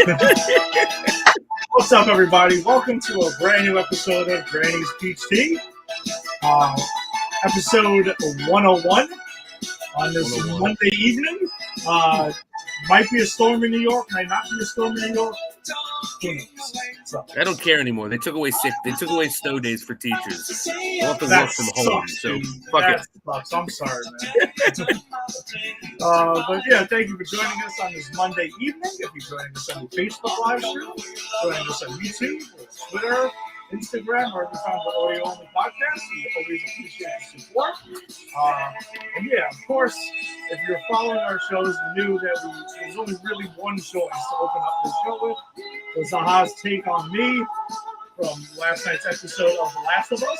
What's up, everybody? Welcome to a brand new episode of Granny's Peach Tea. Episode 101 on this Monday evening. Might be a storm in New York, might not be a storm in New York. Who knows? So, I don't care ananymore. They took away snow days for teachers. We'll have to work from home. So fuck it. Sucks. I'm sorry, man. But yeah, thank you for joining us on this Monday evening. If you're joining us on the Facebook live stream, joining us on YouTube, or Twitter, Instagram, or every time the audio only podcast, we always appreciate your support. And yeah, of course, if you're following our shows, you knew that there's only really one choice to open up the show with. It was Zaha's take on me from last night's episode of The Last of Us.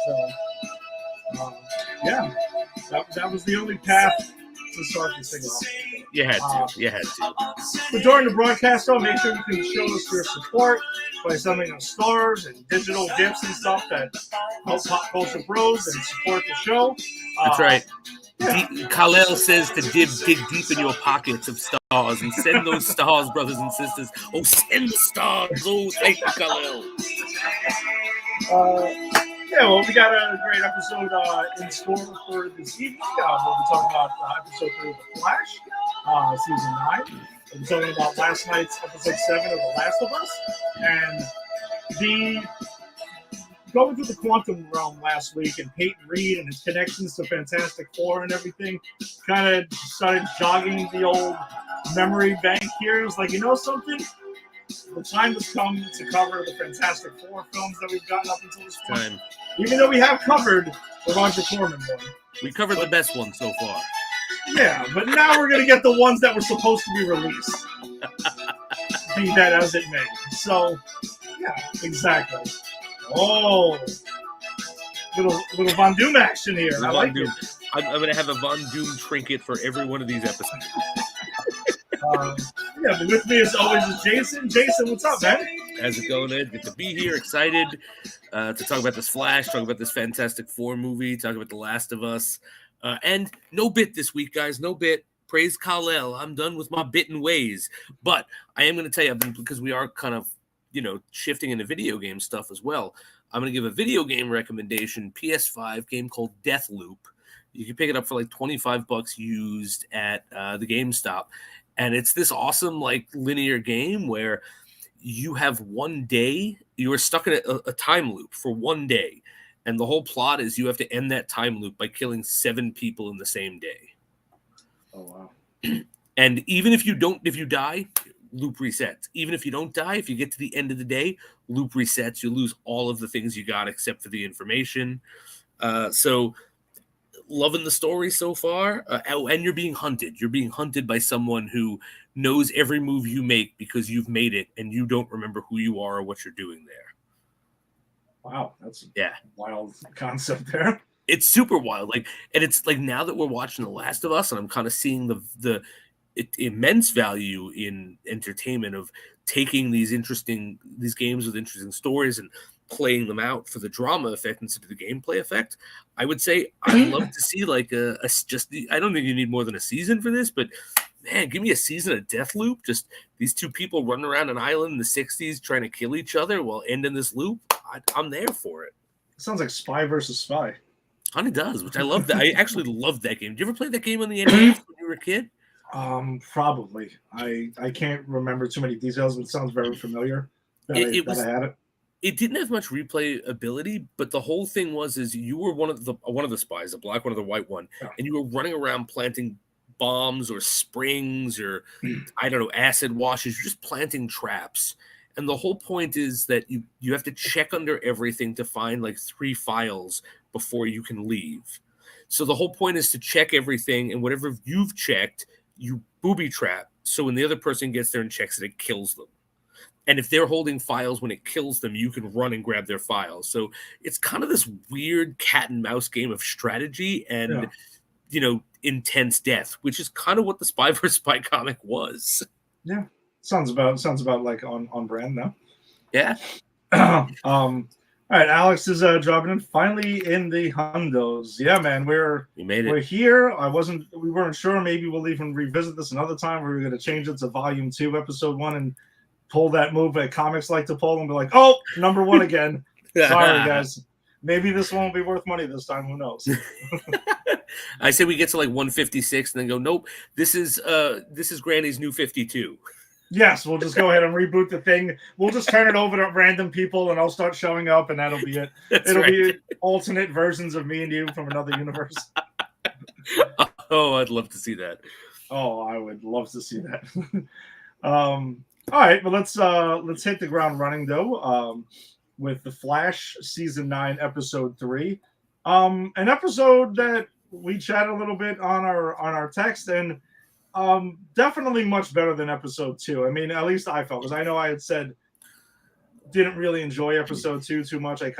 So, yeah, that was the only path to start this thing off. You had to. But during the broadcast, though, make sure you can show us your support by sending us stars and digital gifts and stuff that help Pop Culture Bros and support the show. That's right. Yeah. Kal-El says to dig deep in your pockets of stars and send those stars, brothers and sisters. Oh, send the stars. Oh, thank you, Kal-El. Yeah, well, we got a great episode in store for this evening. We'll be talking about episode 3 of The Flash, season 9. We'll be talking about last night's episode 7 of The Last of Us. And going through the quantum realm last week and Peyton Reed and his connections to Fantastic Four and everything kind of started jogging the old memory bank here. It was like, you know something? The time has come to cover the Fantastic Four films that we've gotten up until this point. Even though we have covered the Roger Corman one. We covered the best one so far. Yeah, but now we're going to get the ones that were supposed to be released. Be that as it may. So, yeah, exactly. Oh, little Von Doom action here. I like it. I'm going to have a Von Doom trinket for every one of these episodes. Yeah, but with me as always is Jason. Jason, what's up, man? How's it going, Ed? Good to be here. Excited to talk about this Flash, talk about this Fantastic Four movie, talk about The Last of Us. And no bit this week, guys. No bit. Praise Kal-El. I'm done with my bitten ways. But I am going to tell you, because we are kind of, shifting into video game stuff as well. I'm going to give a video game recommendation, PS5 game called Deathloop. You can pick it up for like $25 used at the GameStop. And it's this awesome, linear game where you have one day, you are stuck in a time loop for one day. And the whole plot is you have to end that time loop by killing 7 people in the same day. Oh, wow. And even if you die, loop resets. Even if you don't die, if you get to the end of the day, loop resets. You lose all of the things you got except for the information. So loving the story so far. And you're being hunted. You're being hunted by someone who knows every move you make because you've made it and you don't remember who you are or what you're doing there. Wow, that's a wild concept there. It's super wild. And it's like now that we're watching The Last of Us and I'm kind of seeing the immense value in entertainment of taking these games with interesting stories and playing them out for the drama effect instead of the gameplay effect. I would say I'd love to see I don't think you need more than a season for this, but man, give me a season of Deathloop. Just these 2 people running around an island in the 60s trying to kill each other while ending this loop. I'm there for it. It sounds like Spy versus Spy. Kind of does, which I love. I actually loved that game. Did you ever play that game on the NES when you were a kid? Probably. I can't remember too many details, but it sounds very familiar. I had it. It didn't have much replayability, but the whole thing is you were one of the spies, a black one or the white one, and you were running around planting bombs or springs or I don't know, acid washes. You're just planting traps. And the whole point is that you have to check under everything to find 3 files before you can leave. So the whole point is to check everything, and whatever you've checked, you booby trap. So when the other person gets there and checks it, it kills them. And if they're holding files when it kills them, you can run and grab their files. So it's kind of this weird cat and mouse game of strategy and, intense death, which is kind of what the Spy vs. Spy comic was. Yeah. Sounds about like on brand now. Yeah. All right, Alex is dropping in finally in the hundos. Yeah, man, we're here. We weren't sure. Maybe we'll even revisit this another time. We were going to change it to Volume 2, Episode 1 and pull that move that comics like to pull and be like, oh, number one again. Sorry, guys. Maybe this one will be worth money this time. Who knows? I say we get to like 156 and then go, nope, this is Granny's new 52. Yes, we'll just go ahead and reboot the thing. We'll just turn it over to random people and I'll start showing up and that'll be it. It'll be alternate versions of me and you from another universe. Oh, I'd love to see that. Oh, I would love to see that. All right, but let's hit the ground running though. With The Flash season 9, episode 3. An episode that we chat a little bit on our text, and definitely much better than episode 2. I mean, at least I felt, because I know I had said didn't really enjoy episode 2 too much. It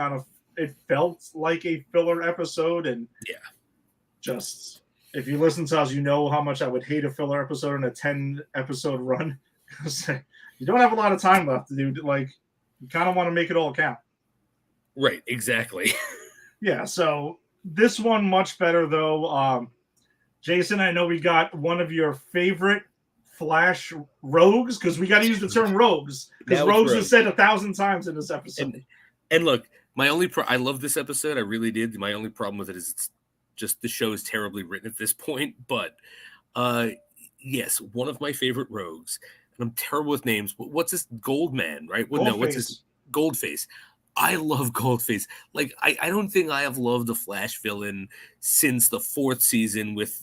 felt like a filler episode, and just if you listen to us, you know how much I would hate a filler episode in a 10 episode run. You don't have a lot of time left to do. Like, you kind of want to make it all count. Right, exactly. Yeah, so this one much better, though. Jason, I know we got one of your favorite Flash rogues, because we got to use the term rogues, because rogues is said 1,000 times in this episode. And look, my only I love this episode. I really did. My only problem with it is it's just the show is terribly written at this point. But yes, one of my favorite rogues. And I'm terrible with names. But what's this Goldman, right? Well, no, what's his Goldface? I love Goldface. Like, I don't think I have loved a Flash villain since the 4th season with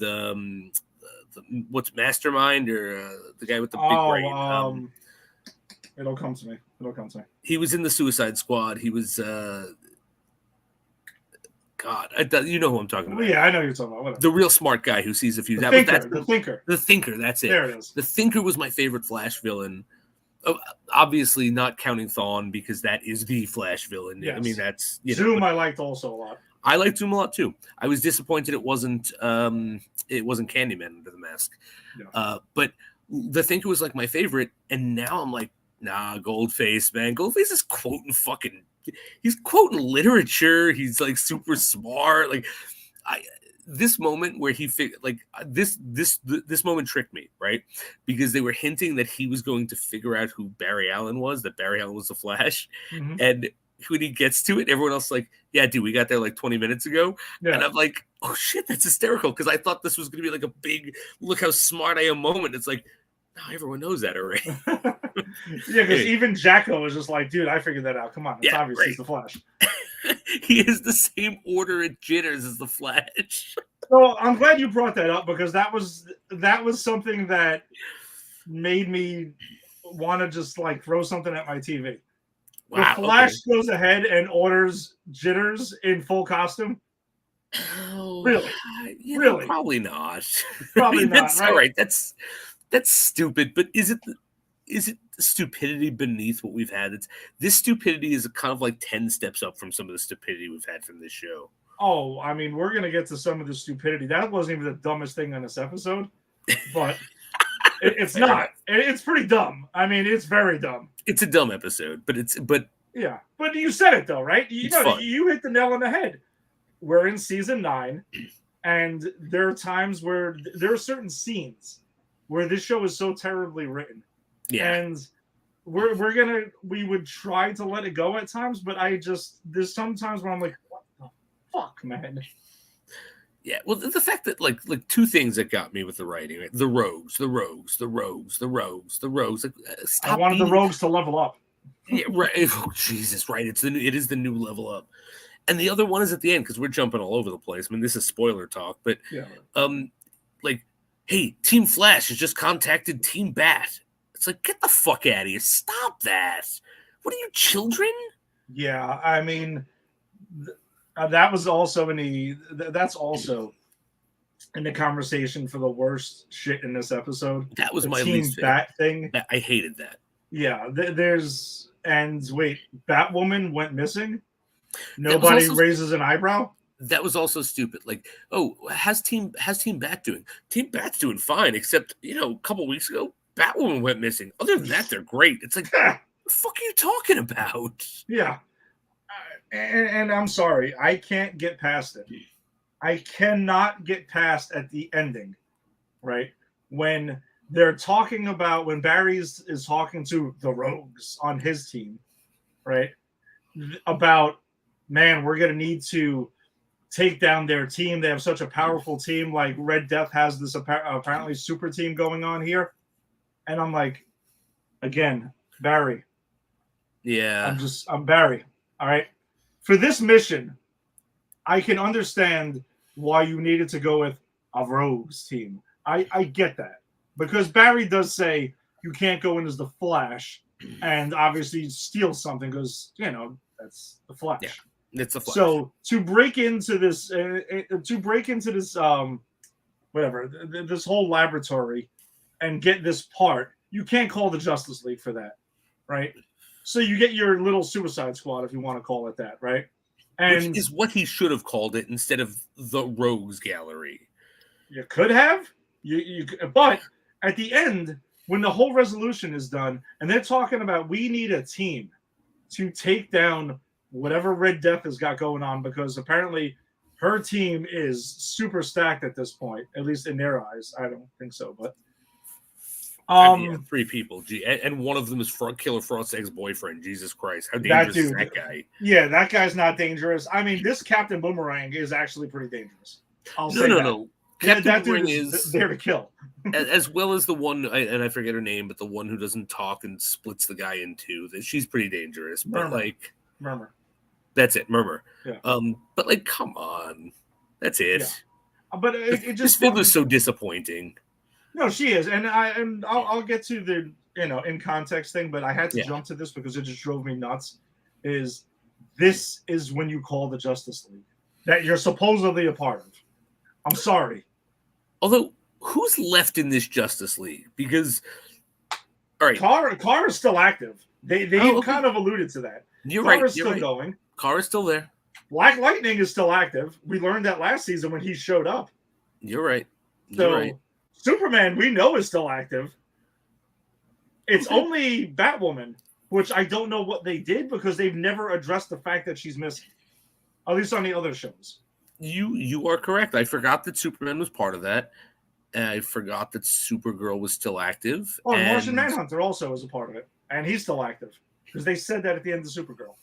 what's Mastermind, or the guy with the big brain. It'll come to me. He was in the Suicide Squad. He was you know who I'm talking about. Yeah, I know who you're talking about. Whatever. The real smart guy who sees a few. The Thinker. The Thinker. That's it. There it is. The Thinker was my favorite Flash villain. Obviously, not counting Thawne, because that is the Flash villain. Yes. I mean, that's Zoom. I liked also a lot. I liked Zoom a lot too. I was disappointed it wasn't Candyman under the mask. Yeah. But the Thinker was like my favorite, and now I'm like, nah, Goldface, man. Goldface is he's quoting literature. He's like super smart. Like, this moment where he this moment tricked me, right? Because they were hinting that he was going to figure out who Barry Allen was, that Barry Allen was the Flash. Mm-hmm. And when he gets to it, everyone else is like, yeah, dude, we got there like 20 minutes ago. Yeah. And I'm like, oh shit, that's hysterical. Because I thought this was going to be like a big, look how smart I am moment. It's like, no, everyone knows that already. Yeah, because even Jacko was just like, dude, I figured that out. Come on, it's obviously the Flash. He is the same order at jitters as the Flash. So I'm glad you brought that up, because that was something that made me want to just like throw something at my TV. Wow, the Flash goes ahead and orders jitters in full costume. Oh, really? Really? Probably not. Probably not. That's right? All right. That's stupid. But is it stupidity beneath what we've had? This stupidity is kind of like 10 steps up from some of the stupidity we've had from this show. Oh, I mean, we're going to get to some of the stupidity. That wasn't even the dumbest thing on this episode, but it's not. It's pretty dumb. I mean, it's very dumb. It's a dumb episode, but yeah. But you said it though, right? You hit the nail on the head. We're in season 9, and there are times where there are certain scenes where this show is so terribly written. Yeah. And we would try to let it go at times, but there's sometimes where I'm like, what the fuck, man? Yeah, well, the fact that like two things that got me with the writing, right? The rogues. Like, stop. I wanted the rogues to level up. Yeah, right. Oh, Jesus, right. It is the new level up. And the other one is at the end, because we're jumping all over the place. I mean, this is spoiler talk, but like, hey, Team Flash has just contacted Team Bat. It's like, get the fuck out of here. Stop that. What are you, children? Yeah, I mean, that was also that's also in the conversation for the worst shit in this episode. That was my Team least Bat thing. I hated that. Yeah, wait, Batwoman went missing? Nobody raises an eyebrow? That was also stupid. Like, oh, how's Team Bat doing? Team Bat's doing fine, except, a couple weeks ago, Batwoman went missing. Other than that, they're great. It's like, what the fuck are you talking about? Yeah. And I'm sorry, I can't get past it. I cannot get past at the ending, right? When they're talking about when Barry is talking to the Rogues on his team, right? About, man, we're going to need to take down their team. They have such a powerful team. Like Red Death has this apparently super team going on here. And I'm like, again, Barry. Yeah. I'm Barry. All right. For this mission, I can understand why you needed to go with a Rogues team. I get that. Because Barry does say you can't go in as the Flash and obviously steal something because, you know, that's the Flash. Yeah, it's the Flash. So to break into this, whatever, this whole laboratory and get this part, you can't call the Justice League for that, right? So you get your little Suicide Squad, if you want to call it that, right? And which is what he should have called it instead of the Rogues Gallery. You could have, but at the end, when the whole resolution is done, and they're talking about we need a team to take down whatever Red Death has got going on, because apparently her team is super stacked at this point, at least in their eyes. I don't think so, but three people, and one of them is Killer Frost's ex-boyfriend. Jesus Christ, how dangerous is that guy? Yeah, that guy's not dangerous. I mean, this Captain Boomerang is actually pretty dangerous. No. Captain Boomerang is there to kill. As well as the one, and I forget her name, but the one who doesn't talk and splits the guy in two. She's pretty dangerous. But Murmur. That's it, Murmur. Yeah. But like, come on, that's it. Yeah. But it just Fiddler's so disappointing. No, she is, and I'll get to the in context thing, but I had to jump to this because it just drove me nuts. This is when you call the Justice League that you're supposedly a part of. I'm sorry. Although, who's left in this Justice League? Because, all right, Kara is still active. They kind of alluded to that. Kara's still going. Kara's still there. Black Lightning is still active. We learned that last season when he showed up. You're right. Superman, we know, is still active. It's only Batwoman, which I don't know what they did because they've never addressed the fact that she's missing, at least on the other shows. You are correct. I forgot that Superman was part of that. And I forgot that Supergirl was still active. Oh, and Martian Manhunter also is a part of it, and he's still active because they said that at the end of Supergirl.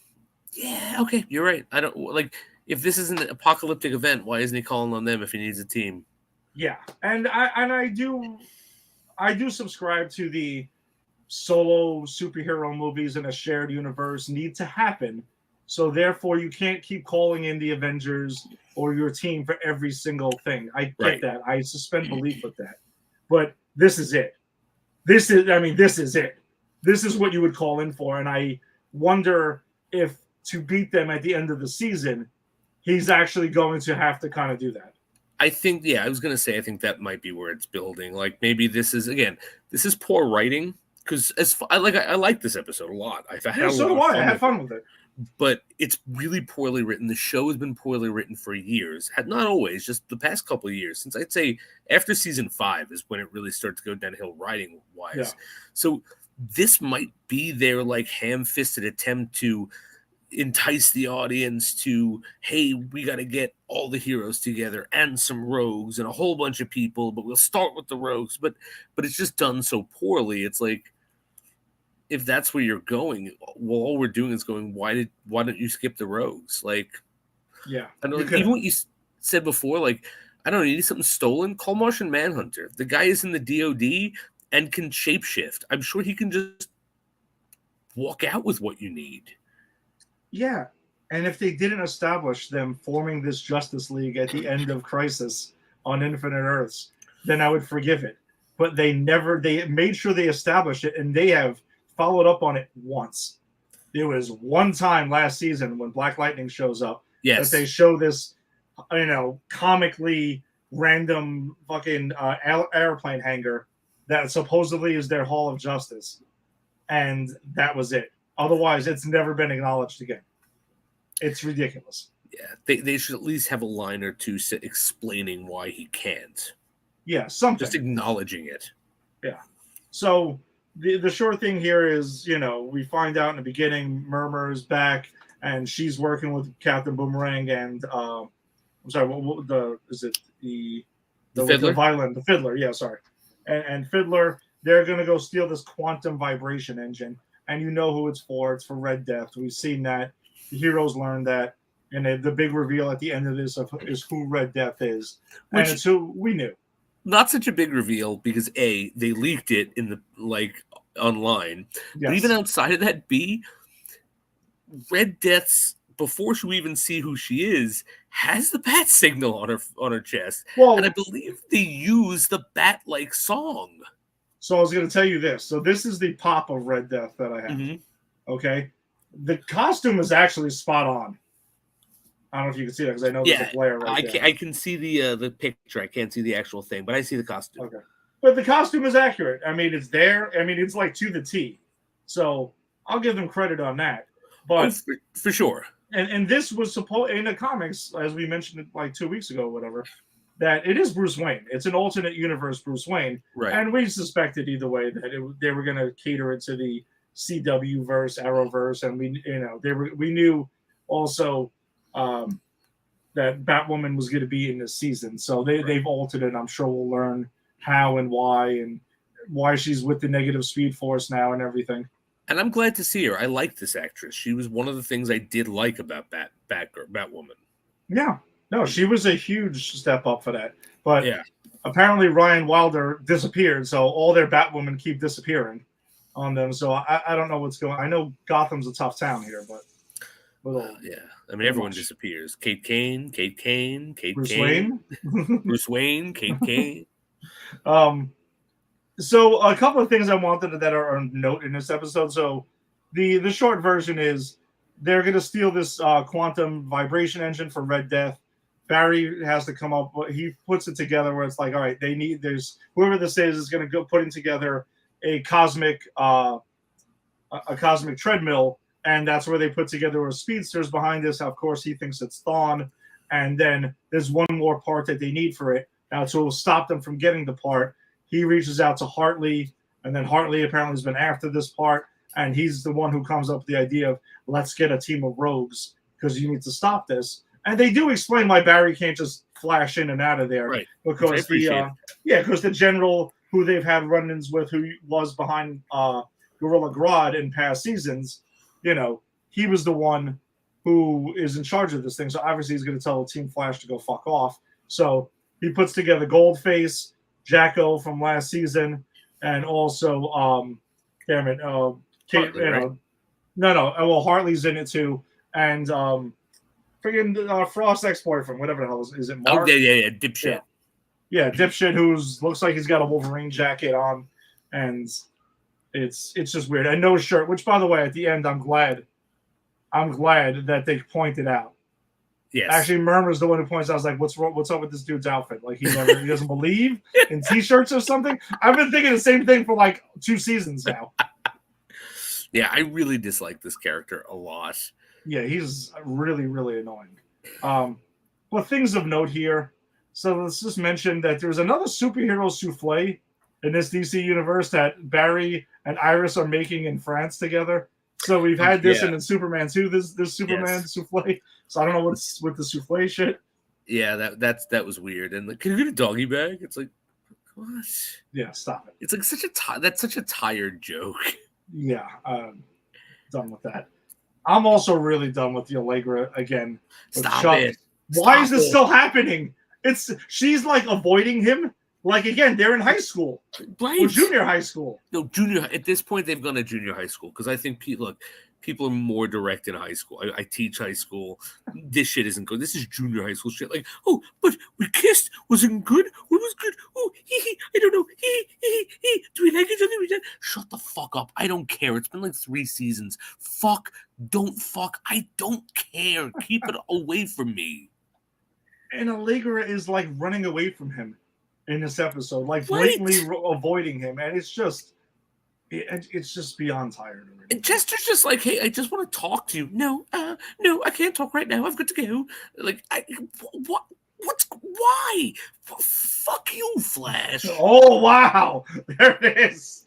Yeah, okay, you're right. I don't like if this is an apocalyptic event. Why isn't he calling on them if he needs a team? Yeah, and I do subscribe to the solo superhero movies in a shared universe need to happen. So therefore, you can't keep calling in the Avengers or your team for every single thing. I get that. I suspend belief with that. But this is it. This is it. This is what you would call in for. And I wonder if to beat them at the end of the season, he's actually going to have to kind of do that. I think, I was going to say, I think that might be where it's building. Like maybe this is poor writing because I like this episode a lot. I had fun with it. But it's really poorly written. The show has been poorly written for years. Not always, just the past couple of years. Since I'd say after season 5 is when it really started to go downhill writing-wise. Yeah. So this might be their like ham-fisted attempt to entice the audience to, hey, we got to get all the heroes together and some rogues and a whole bunch of people, but we'll start with the rogues. But it's just done so poorly. It's like, if that's where you're going, well, all we're doing is going, why don't you skip the rogues? Like, yeah, I don't know, even what you said before, like, I don't know, you need something stolen? Call Martian Manhunter. The guy is in the DOD and can shapeshift. I'm sure he can just walk out with what you need. Yeah, and if they didn't establish them forming this Justice League at the end of Crisis on Infinite Earths, then I would forgive it. But they made sure they established it, and they have followed up on it once. There was one time last season when Black Lightning shows up that they show this, comically random fucking airplane hangar that supposedly is their Hall of Justice. And that was it. Otherwise, it's never been acknowledged again. It's ridiculous. Yeah, they should at least have a line or two explaining why he can't. Yeah, something. Just acknowledging it. Yeah. So the short thing here is, we find out in the beginning Murmur is back and she's working with Captain Boomerang and I'm sorry, is it the Fiddler? The Fiddler, yeah, sorry. and Fiddler, they're going to go steal this quantum vibration engine. And you know who it's for. It's for Red Death. We've seen that. The heroes learned that. And the big reveal at the end of this is who Red Death is. And it's who we knew. Not such a big reveal because A, they leaked it in the online. Yes. But even outside of that, B, Red Death's, before we even see who she is, has the bat signal on her chest. Well, and I believe they use the bat-like song. So I was going to tell you this. So this is the pop of Red Death that I have. Mm-hmm. Okay. The costume is actually spot on. I don't know if you can see that because I know there's a glare right there. I can see the picture. I can't see the actual thing, but I see the costume. Okay. But the costume is accurate. I mean, it's there. I mean, it's like to the T. So I'll give them credit on that. But for sure. And this was supposed in the comics, as we mentioned like 2 weeks ago, or whatever, that it is Bruce Wayne. It's an alternate universe Bruce Wayne. Right. And we suspected either way that they were going to cater it to the CW verse, Arrowverse, and we knew also that Batwoman was going to be in this season. So they've altered it. I'm sure we'll learn how and why she's with the negative Speed Force now and everything. And I'm glad to see her. I like this actress. She was one of the things I did like about Batwoman. Yeah. No, she was a huge step up for that. But yeah. Apparently Ryan Wilder disappeared, so all their Batwomen keep disappearing on them. So I don't know what's going on. I know Gotham's a tough town here, but yeah. I mean, everyone disappears. Kate Kane, Bruce Wayne, Bruce Wayne, Kate Kane. So a couple of things I wanted that are on note in this episode. So the short version is they're going to steal this quantum vibration engine for Red Death. Barry has to come up. He puts it together where it's like, all right, there's whoever this is going to go putting together a cosmic treadmill, and that's where they put together a speedsters behind this. Of course, he thinks it's Thawne, and then there's one more part that they need for it. Now, to stop them from getting the part, he reaches out to Hartley, and then Hartley apparently has been after this part, and he's the one who comes up with the idea of let's get a team of rogues because you need to stop this. And they do explain why Barry can't just flash in and out of there, right? Because because the general who they've had run-ins with, who was behind Gorilla Grodd in past seasons, he was the one who is in charge of this thing. So obviously he's going to tell Team Flash to go fuck off. So he puts together Goldface, Jacko from last season, and also Kate. Hartley, right? No. Well, Hartley's in it too, and freaking Frost's ex-boyfriend, whatever the hell is it? Mark? Oh yeah, dipshit. Yeah, dipshit who's looks like he's got a Wolverine jacket on, and it's just weird. And no shirt. Which, by the way, at the end, I'm glad that they pointed out. Yes. Actually, Murmur's the one who points out, I was like, what's up with this dude's outfit? Like he doesn't believe in t-shirts or something. I've been thinking the same thing for like 2 seasons now. Yeah, I really dislike this character a lot. Yeah, he's really, really annoying. But things of note here. So let's just mention that there's another superhero souffle in this DC universe that Barry and Iris are making in France together. So we've had this in Superman 2, this Superman souffle. So I don't know what's with the souffle shit. Yeah, that was weird. And can you get a doggy bag? It's like, what? Yeah, stop it. It's like that's such a tired joke. Yeah, done with that. I'm also really done with the Allegra again. Stop it. Why is this still happening? She's like avoiding him. Like again, they're in high school, right? Or junior high school. No, junior. At this point, they've gone to junior high school because I think people are more direct in high school. I teach high school. This shit isn't good. This is junior high school shit. Like, oh, but we kissed. Wasn't good. What was good? Oh, I don't know. Do we like each other? Shut the fuck up. I don't care. It's been like 3 seasons. Fuck. Don't fuck. I don't care. Keep it away from me. And Allegra is like running away from him in this episode, like blatantly avoiding him, and it's just beyond tired already. And Chester's just like, hey, I just want to talk to you. No, I can't talk right now. I've got to go. Like, why? Fuck you, Flash. Oh wow, there it is.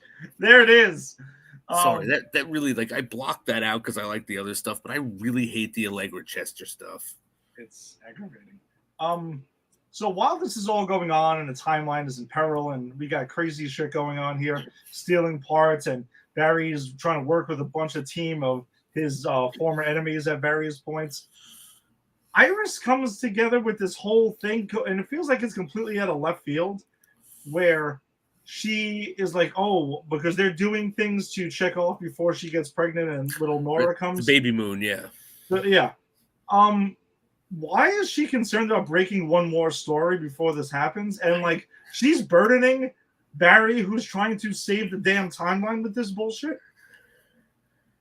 Sorry, that really, like, I blocked that out because I like the other stuff, but I really hate the Allegra Chester stuff. It's aggravating. So while this is all going on and the timeline is in peril and we got crazy shit going on here, stealing parts, and Barry's trying to work with a bunch of team of his former enemies at various points, Iris comes together with this whole thing, and it feels like it's completely out of left field, where she is like, oh, because they're doing things to check off before she gets pregnant and little Nora comes. The baby moon, yeah. Yeah. Why is she concerned about breaking one more story before this happens? And like, she's burdening Barry, who's trying to save the damn timeline with this bullshit.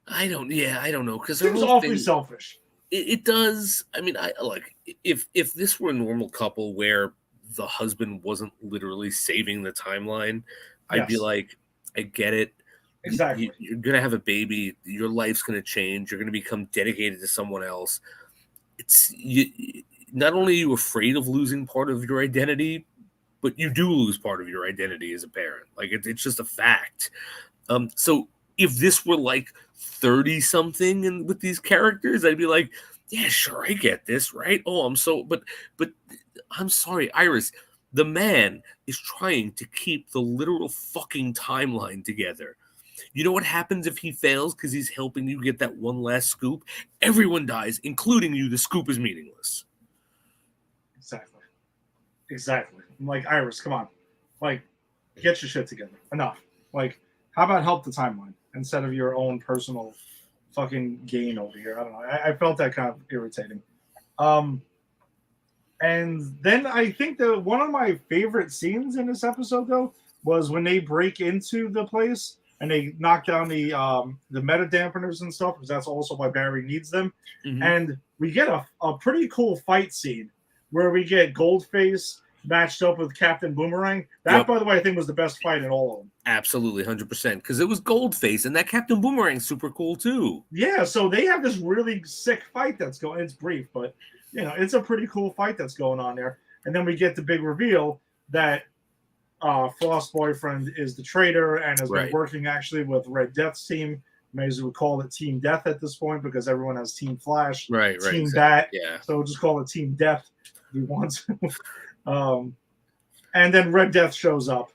I don't know, because it seems awfully selfish. It does. I mean, I like if this were a normal couple where the husband wasn't literally saving the timeline, I'd be like, I get it. Exactly. You're gonna have a baby. Your life's gonna change. You're gonna become dedicated to someone else. Not only are you afraid of losing part of your identity, but you do lose part of your identity as a parent. Like it's just a fact. So if this were like 30 something and with these characters, I'd be like, yeah, sure, I get this, right? Oh, but I'm sorry, Iris. The man is trying to keep the literal fucking timeline together. You know what happens if he fails because he's helping you get that one last scoop? Everyone dies, including you. The scoop is meaningless. Exactly. I'm like, Iris, come on. Like, get your shit together. Enough. Like, how about help the timeline instead of your own personal fucking gain over here? I don't know. I felt that kind of irritating. And then I think that one of my favorite scenes in this episode, though, was when they break into the place and they knock down the meta dampeners and stuff, because that's also why Barry needs them. Mm-hmm. And we get a pretty cool fight scene where we get Goldface matched up with Captain Boomerang. That, by the way, I think was the best fight in all of them. Absolutely, 100%. Because it was Goldface, and that Captain Boomerang's super cool, too. Yeah, so they have this really sick fight that's going. It's brief, but, it's a pretty cool fight that's going on there. And then we get the big reveal that Frost Boyfriend is the traitor and has been working actually with Red Death's team. May as well call it Team Death at this point because everyone has Team Flash, Team Bat. Yeah. So we'll just call it Team Death if we want to. And then Red Death shows up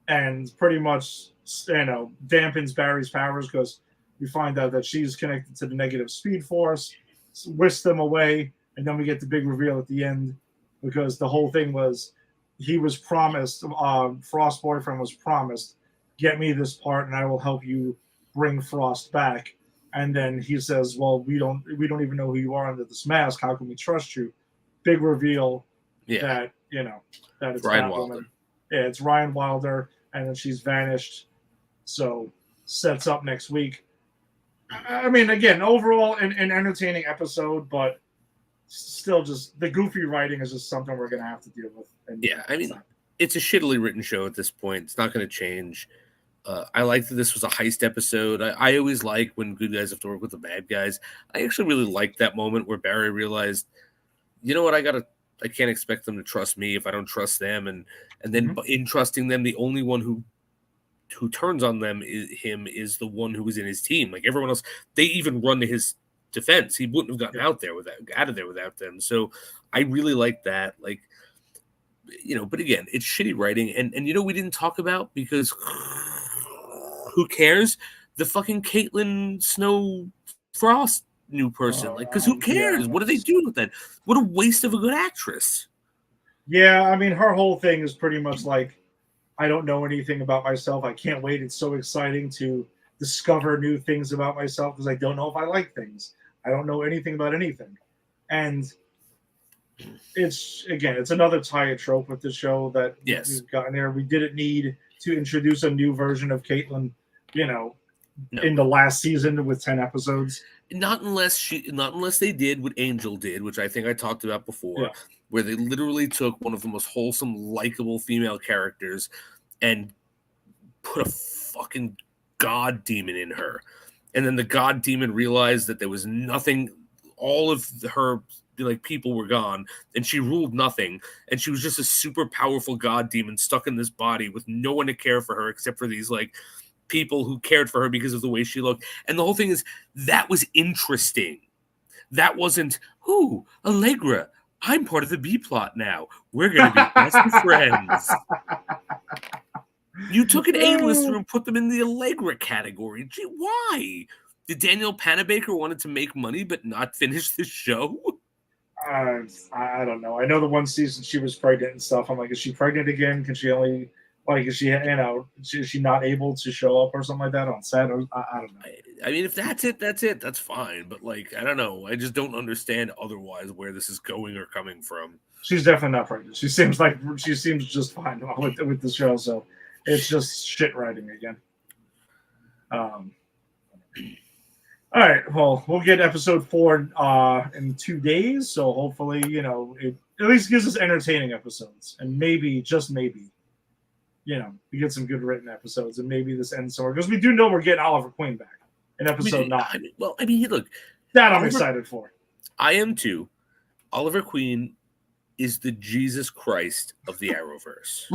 and pretty much, dampens Barry's powers because we find out that she's connected to the negative Speed Force, whisks them away, and then we get the big reveal at the end because the whole thing was he was promised, Frost Boyfriend was promised, get me this part and I will help you bring Frost back. And then he says, well, we don't even know who you are under this mask. How can we trust you? Big reveal that, that it's Ryan Wilder. Yeah, it's Ryan Wilder, and then she's vanished. So sets up next week. I mean, again, overall an entertaining episode, but still just the goofy writing is just something we're going to have to deal with. And it's a shittily written show at this point. It's not going to change. I like that this was a heist episode. I always like when good guys have to work with the bad guys. I actually really liked that moment where Barry realized, you know what, I can't expect them to trust me if I don't trust them. And then in trusting them, the only one who turns on them is the one who was in his team. Like everyone else, they even run to his defense. He wouldn't have gotten out of there without them. So I really like that. Like, but again, it's shitty writing. And we didn't talk about, because who cares? The fucking Caitlin Snow Frost new person. Because who cares? What do they do with that? What a waste of a good actress. Yeah, I mean, her whole thing is pretty much like, I don't know anything about myself. I can't wait. It's so exciting to discover new things about myself because I don't know if I like things. I don't know anything about anything. And it's another tired trope with the show that we've gotten there. We didn't need to introduce a new version of Caitlin, in the last season with 10 episodes. Not unless they did what Angel did, which I think I talked about before, where they literally took one of the most wholesome, likable female characters and put a fucking god demon in her. And then the god demon realized that there was nothing, all of her people were gone, and she ruled nothing, and she was just a super powerful god demon stuck in this body with no one to care for her except for these people who cared for her because of the way she looked. And the whole thing is, that was interesting. That wasn't, Allegra, I'm part of the B plot now. We're going to be best friends. You took an A-lister and put them in the Allegra category. Gee, why? Did Danielle Panabaker wanted to make money but not finish the show? I don't know. I know the one season she was pregnant and stuff. I'm like, is she pregnant again? Can she only is she is she not able to show up or something like that on set? Or, I don't know. I mean, if that's it. That's fine. But I don't know. I just don't understand otherwise where this is going or coming from. She's definitely not pregnant. She seems just fine with the show. So it's just shit writing again. All right, well, we'll get episode 4 in 2 days, so hopefully, it at least gives us entertaining episodes, and maybe, just maybe, we get some good written episodes, and maybe this ends somewhere, because we do know we're getting Oliver Queen back in episode 9. Look, that I'm excited for. I am too. Oliver Queen is the Jesus Christ of the Arrowverse.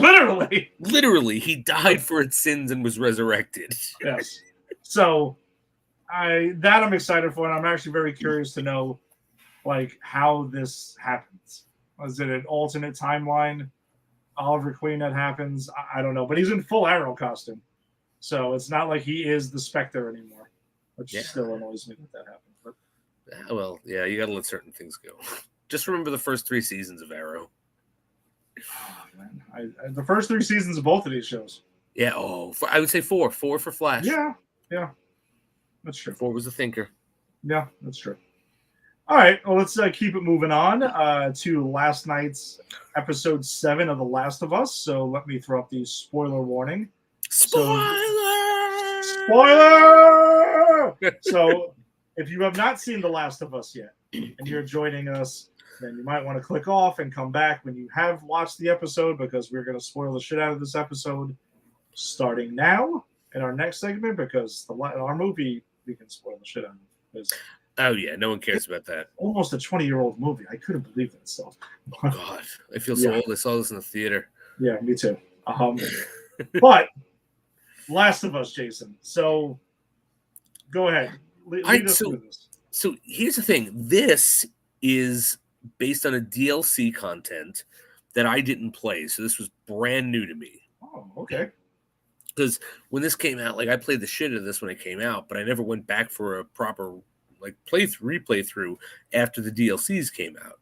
Literally, he died for its sins and was resurrected. Yes. So I'm excited for, and I'm actually very curious to know how this happens. Is it an alternate timeline Oliver Queen that happens? I don't know, but he's in full Arrow costume, so it's not like he is the Spectre anymore, which still annoys me that happens. But you gotta let certain things go. Just remember the first 3 seasons of Arrow. Oh, man. The first 3 seasons of both of these shows. Yeah. I would say 4 for Flash. Yeah. That's true. 4 was the thinker. Yeah, that's true. All right, well, let's keep it moving on to last night's episode 7 of The Last of Us. So let me throw up the spoiler warning. Spoiler! So if you have not seen The Last of Us yet, and you're joining us, then you might want to click off and come back when you have watched the episode, because we're going to spoil the shit out of this episode starting now in our next segment, because our movie, we can spoil the shit out of it. Oh, yeah. No one cares about that. Almost a 20-year-old movie. I couldn't believe that stuff. Oh, God. I feel so old. I saw this in the theater. Yeah, me too. But Last of Us, Jason. So go ahead. Lead us through this. So here's the thing. This is based on a DLC content that I didn't play. So this was brand new to me. Oh, okay. Because when this came out, I played the shit out of this when it came out, but I never went back for a proper replay through after the DLCs came out.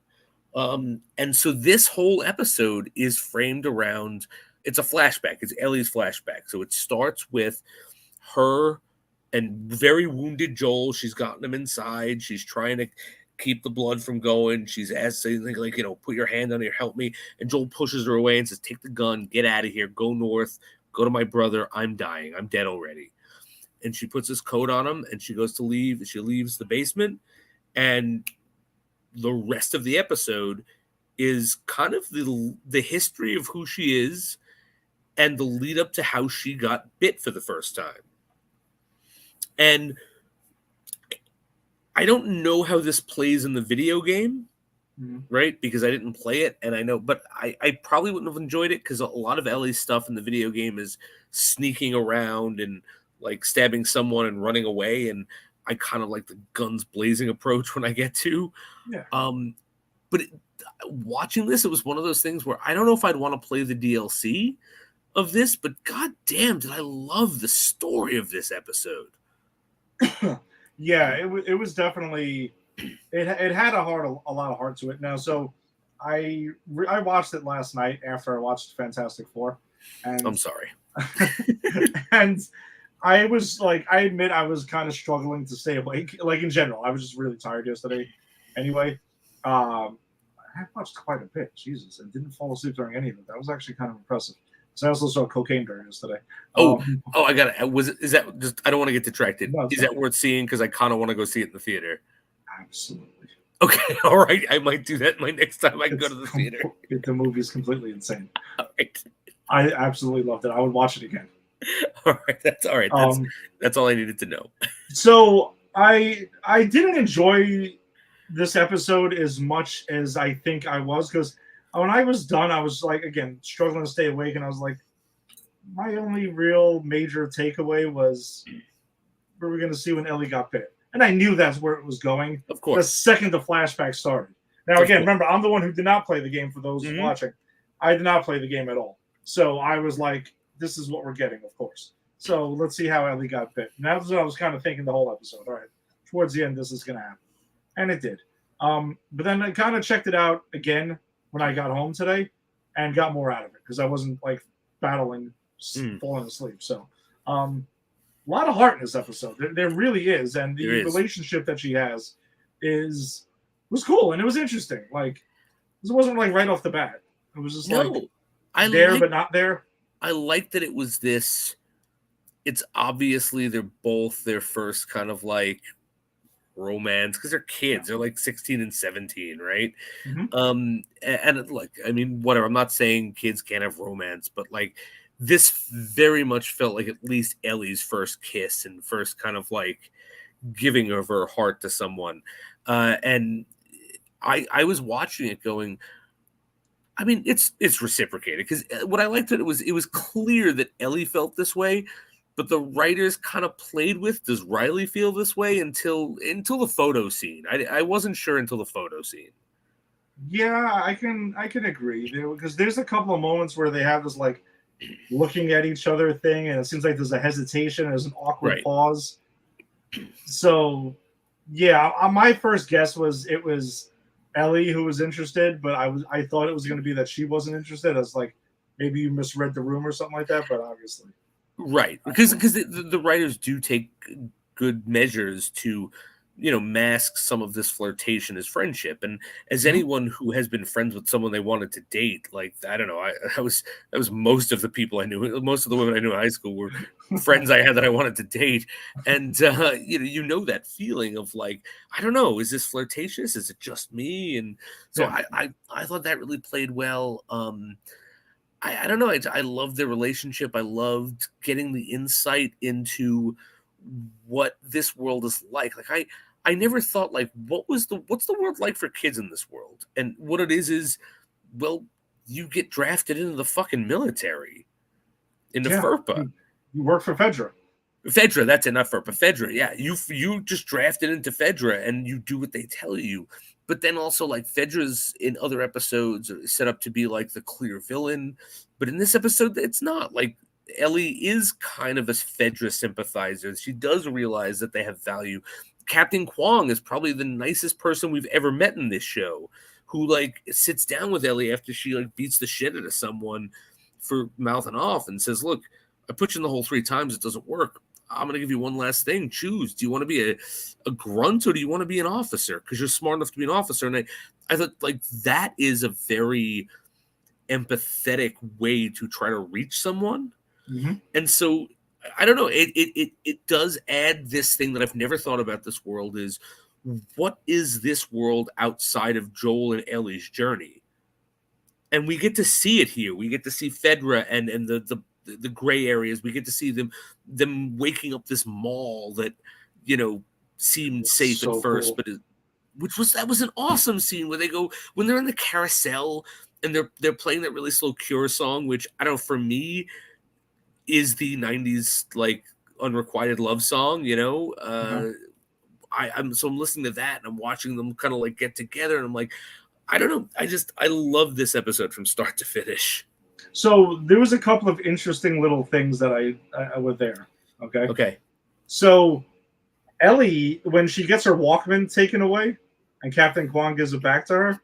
And so this whole episode is framed around, it's a flashback. It's Ellie's flashback. So it starts with her and very wounded Joel. She's gotten him inside. She's trying to keep the blood from going. She's asking, put your hand on here, help me. And Joel pushes her away and says, take the gun, get out of here, go north. Go to my brother. I'm dying. I'm dead already. And she puts this coat on him, and she goes to leave. She leaves the basement, and the rest of the episode is kind of the history of who she is and the lead up to how she got bit for the first time. And I don't know how this plays in the video game. Right, because I didn't play it, and I know, but I probably wouldn't have enjoyed it, because a lot of Ellie's stuff in the video game is sneaking around and stabbing someone and running away, and I kind of like the guns blazing approach when I get to. Yeah. But watching this, it was one of those things where I don't know if I'd want to play the DLC of this, but god damn, did I love the story of this episode. Yeah, it was definitely. It had a lot of heart to it. Now, so I watched it last night after I watched Fantastic Four. And I'm sorry. And I was I admit I was kind of struggling to stay awake. In general, I was just really tired yesterday. Anyway, I watched quite a bit, Jesus, and didn't fall asleep during any of it. That was actually kind of impressive. So I also saw Cocaine Bear yesterday. I got it. Is that just? I don't want to get distracted. No, is that worth seeing? Because I kind of want to go see it in the theater. Absolutely. Okay, all right. I might do that my next time I go to the theater. The movie is completely insane. All right. I absolutely loved it. I would watch it again. All right, that's all right. That's all I needed to know. So I didn't enjoy this episode as much as I think I was, because when I was done, I was again struggling to stay awake, and I was like, my only real major takeaway was we were going to see when Ellie got bit. And I knew that's where it was going. Of course. The second the flashback started. Now, Of again, course. remember, I'm the one who did not play the game for those Mhm. watching. I did not play the game at all. So I was like, this is what we're getting, of course. So let's see how Ellie got bit. And that's what I was kind of thinking the whole episode. All right, towards the end, this is going to happen. And it did. But then I kind of checked it out again when I got home today and got more out of it because I wasn't like battling, falling asleep. So a lot of heart in this episode. There really is. And the relationship that she has was cool and it was interesting. Like, it wasn't like right off the bat. It was just but not there. I like that it was this. It's obviously they're both their first kind of like romance because they're kids. They're like 16 and 17, right? Mm-hmm. And like, I mean, whatever. I'm not saying kids can't have romance, but like this very much felt like at least Ellie's first kiss and first kind of like giving of her heart to someone. And I was watching it going, I mean, it's reciprocated because what I liked it was clear that Ellie felt this way, but the writers kind of played with, does Riley feel this way until the photo scene? I wasn't sure until the photo scene. Yeah, I can agree because there's a couple of moments where they have this like looking at each other thing, and it seems like there's a hesitation, there's an awkward pause. So, yeah, my first guess was it was Ellie who was interested, but I thought it was going to be that she wasn't interested. I was like, maybe you misread the room or something like that, but obviously, right, because the writers do take good measures to, you know, mask some of this flirtation as friendship. And as anyone who has been friends with someone they wanted to date, like, I don't know, that was most of the people I knew, most of the women I knew in high school were friends I had that I wanted to date. And, you know, that feeling of like, I don't know, is this flirtatious? Is it just me? And so I thought that really played well. I don't know. I loved their relationship. I loved getting the insight into what this world is like. Like I never thought like what's the world like for kids in this world? And what it is well, you get drafted into the fucking military. Into FERPA. You work for Fedra. Fedra, that's it, not FERPA. Fedra, yeah. You just drafted into Fedra and you do what they tell you. But then also like Fedra's in other episodes are set up to be like the clear villain. But in this episode, it's not. Like Ellie is kind of a Fedra sympathizer. She does realize that they have value. Captain Kwong is probably the nicest person we've ever met in this show, who like sits down with Ellie after she like beats the shit out of someone for mouthing off and says, "Look, I put you in the hole 3 times. It doesn't work. I'm going to give you one last thing. Choose. Do you want to be a grunt or do you want to be an officer? Because you're smart enough to be an officer." And I thought like that is a very empathetic way to try to reach someone. Mm-hmm. And so I don't know. It does add this thing that I've never thought about this world is what is this world outside of Joel and Ellie's journey? And we get to see it here. We get to see Fedra and the gray areas. We get to see them waking up this mall that, you know, seemed safe at first, cool. But that was an awesome scene where they go when they're in the carousel and they're playing that really slow Cure song, which I don't know, for me is the 90s like unrequited love song, you know. I'm listening to that and I'm watching them kind of like get together and I'm like, I don't know. I love this episode from start to finish. So there was a couple of interesting little things that I were there. Okay. So Ellie, when she gets her Walkman taken away and Captain Kwong gives it back to her,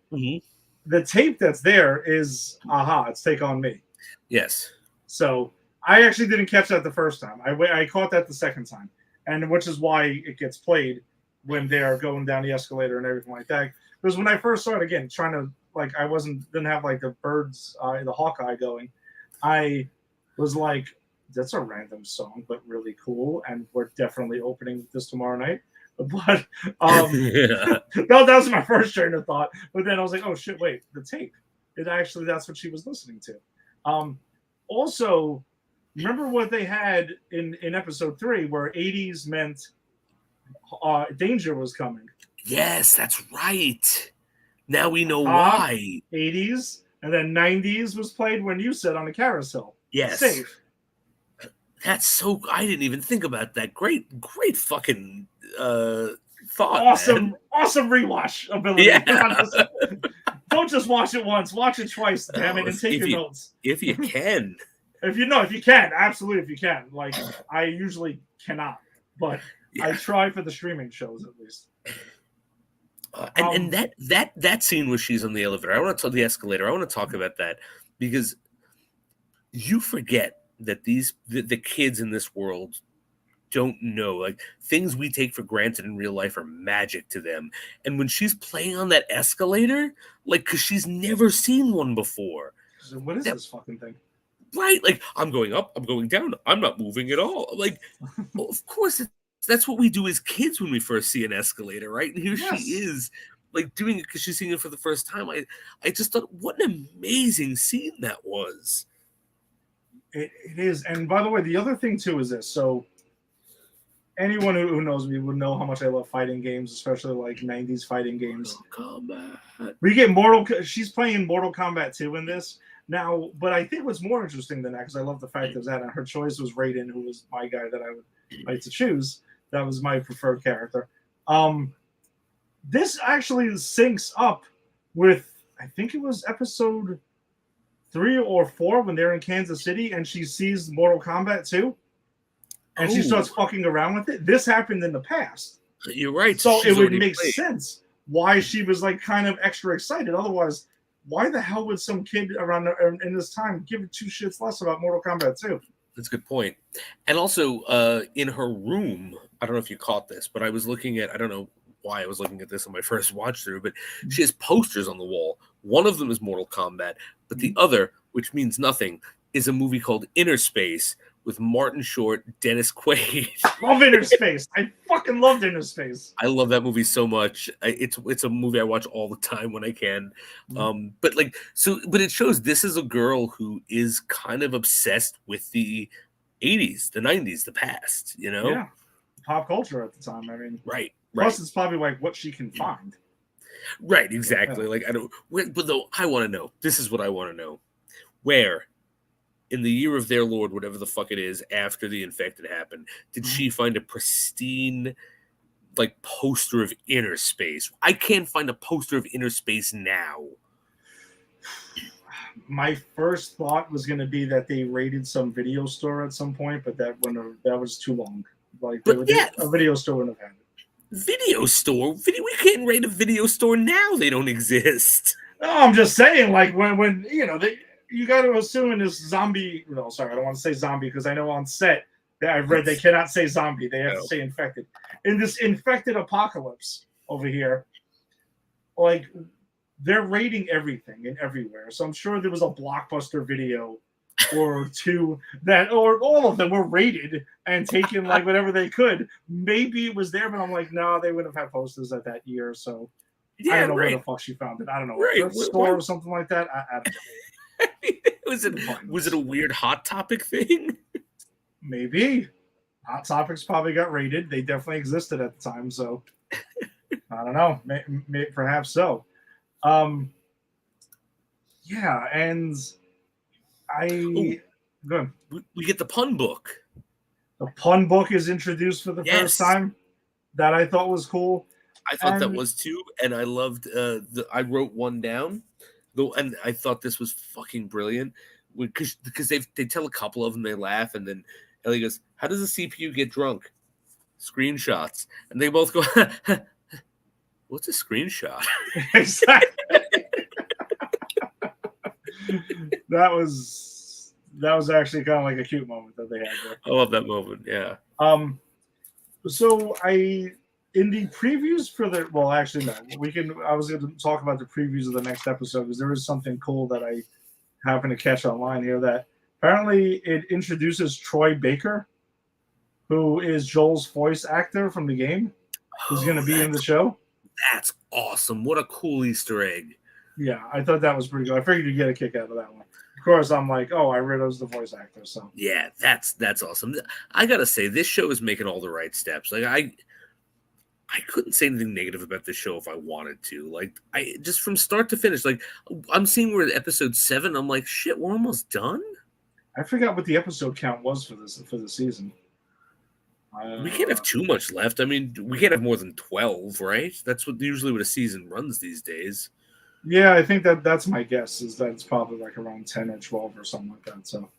the tape that's there is Aha, it's Take On Me. Yes. So I actually didn't catch that the first time. I caught that the second time. And which is why it gets played when they are going down the escalator and everything like that. Because when I first saw it again, trying to like didn't have like the bird's eye, the Hawkeye going, I was like, that's a random song, but really cool, and we're definitely opening this tomorrow night. But that was my first train of thought. But then I was like, oh shit, wait, the tape. That's what she was listening to. Also, remember what they had in episode 3 where 80s meant danger was coming. Yes, that's right. Now we know why. 80s and then 90s was played when you said on a carousel. Yes. Safe. That's so. I didn't even think about that. Great fucking thought. Awesome, Man. awesome rewatch ability. Yeah. Don't just watch it once, watch it twice, damn it, and take your notes. If you can. If you can, absolutely if you can. Like, I usually cannot, but I try for the streaming shows at least. And that scene where she's on the elevator, I want to talk the escalator. I want to talk about that because you forget that the kids in this world don't know, like, things we take for granted in real life are magic to them. And when she's playing on that escalator, like, because she's never seen one before. So what is this fucking thing? Right, like, I'm going up, I'm going down, I'm not moving at all. Like, well, of course, that's what we do as kids when we first see an escalator, right? And here she is, like, doing it because she's seeing it for the first time. I just thought, what an amazing scene that was. It is. And by the way, the other thing too is this. So anyone who knows me would know how much I love fighting games, especially like 90s fighting games. Mortal Kombat. We get she's playing Mortal Kombat 2 in this now, but I think what's more interesting than that, because I love the fact that her choice was Raiden, who was my guy that I would like to choose. That was my preferred character. This actually syncs up with, I think it was episode 3 or 4 when they're in Kansas City and she sees Mortal Kombat 2 and she starts fucking around with it. This happened in the past. You're right. So it would make sense why she was like kind of extra excited. Otherwise, why the hell would some kid around in this time give 2 shits less about Mortal Kombat 2? That's a good point. And also in her room, I don't know if you caught this, but I was looking at, I don't know why I was looking at this on my first watch through, but she has posters on the wall. One of them is Mortal Kombat, but the other, which means nothing, is a movie called Inner Space with Martin Short, Dennis Quaid. Love Inner Space. I fucking loved Inner Space. I love that movie so much. It's a movie I watch all the time when I can. But it shows this is a girl who is kind of obsessed with the 80s, the 90s, the past, you know? Yeah. Pop culture at the time. I mean, right. Plus, it's probably like what she can find. Right, exactly. Like, I don't, but though I want to know, this is what I want to know. Where in the year of their Lord, whatever the fuck it is, after the infected happened, did she find a pristine, like, poster of Inner Space? I can't find a poster of Inner Space now. My first thought was going to be that they raided some video store at some point, but that was too long. Like, a video store wouldn't have had it. Video store? We can't raid a video store now. They don't exist. No, I'm just saying, like, when you know, you got to assume in this zombie. No, sorry, I don't want to say zombie because I know on set that I've read they cannot say zombie. They have to say infected. In this infected apocalypse over here, like, they're raiding everything and everywhere. So I'm sure there was a Blockbuster video or 2 or all of them were raided and taken like whatever they could. Maybe it was there, but I'm like, no, they wouldn't have had posters at that year. So I don't know where the fuck she found it. I don't know, a store or something like that. I don't know. Was it a weird Hot Topic thing? Maybe. Hot Topics probably got raided. They definitely existed at the time, so I don't know. Perhaps so. Yeah, and good. We get the pun book. The pun book is introduced for the first time. That I thought was cool. I thought that was too, and I loved. I wrote one down, though, and I thought this was fucking brilliant because they tell a couple of them, they laugh, and then Ellie goes, "How does a CPU get drunk?" Screenshots, and they both go, "What's a screenshot?" Exactly. That was actually kind of like a cute moment that they had there. I love that moment. Yeah. So in the previews for I was going to talk about the previews of the next episode because there is something cool that I happened to catch online here that apparently it introduces Troy Baker, who is Joel's voice actor from the game, who's going to be in the show. That's awesome. What a cool Easter egg. Yeah, I thought that was pretty good. I figured you'd get a kick out of that one. Of course, I'm like, I read it was the voice actor. So yeah, that's awesome. I gotta say, this show is making all the right steps. Like I couldn't say anything negative about this show if I wanted to. Like I just from start to finish. Like I'm seeing we're at episode 7. I'm like, shit, we're almost done. I forgot what the episode count was for the season. We can't have too much left. I mean, we can't have more than 12, right? That's usually what a season runs these days. Yeah, I think that's my guess, is that it's probably like around 10 or 12 or something like that. So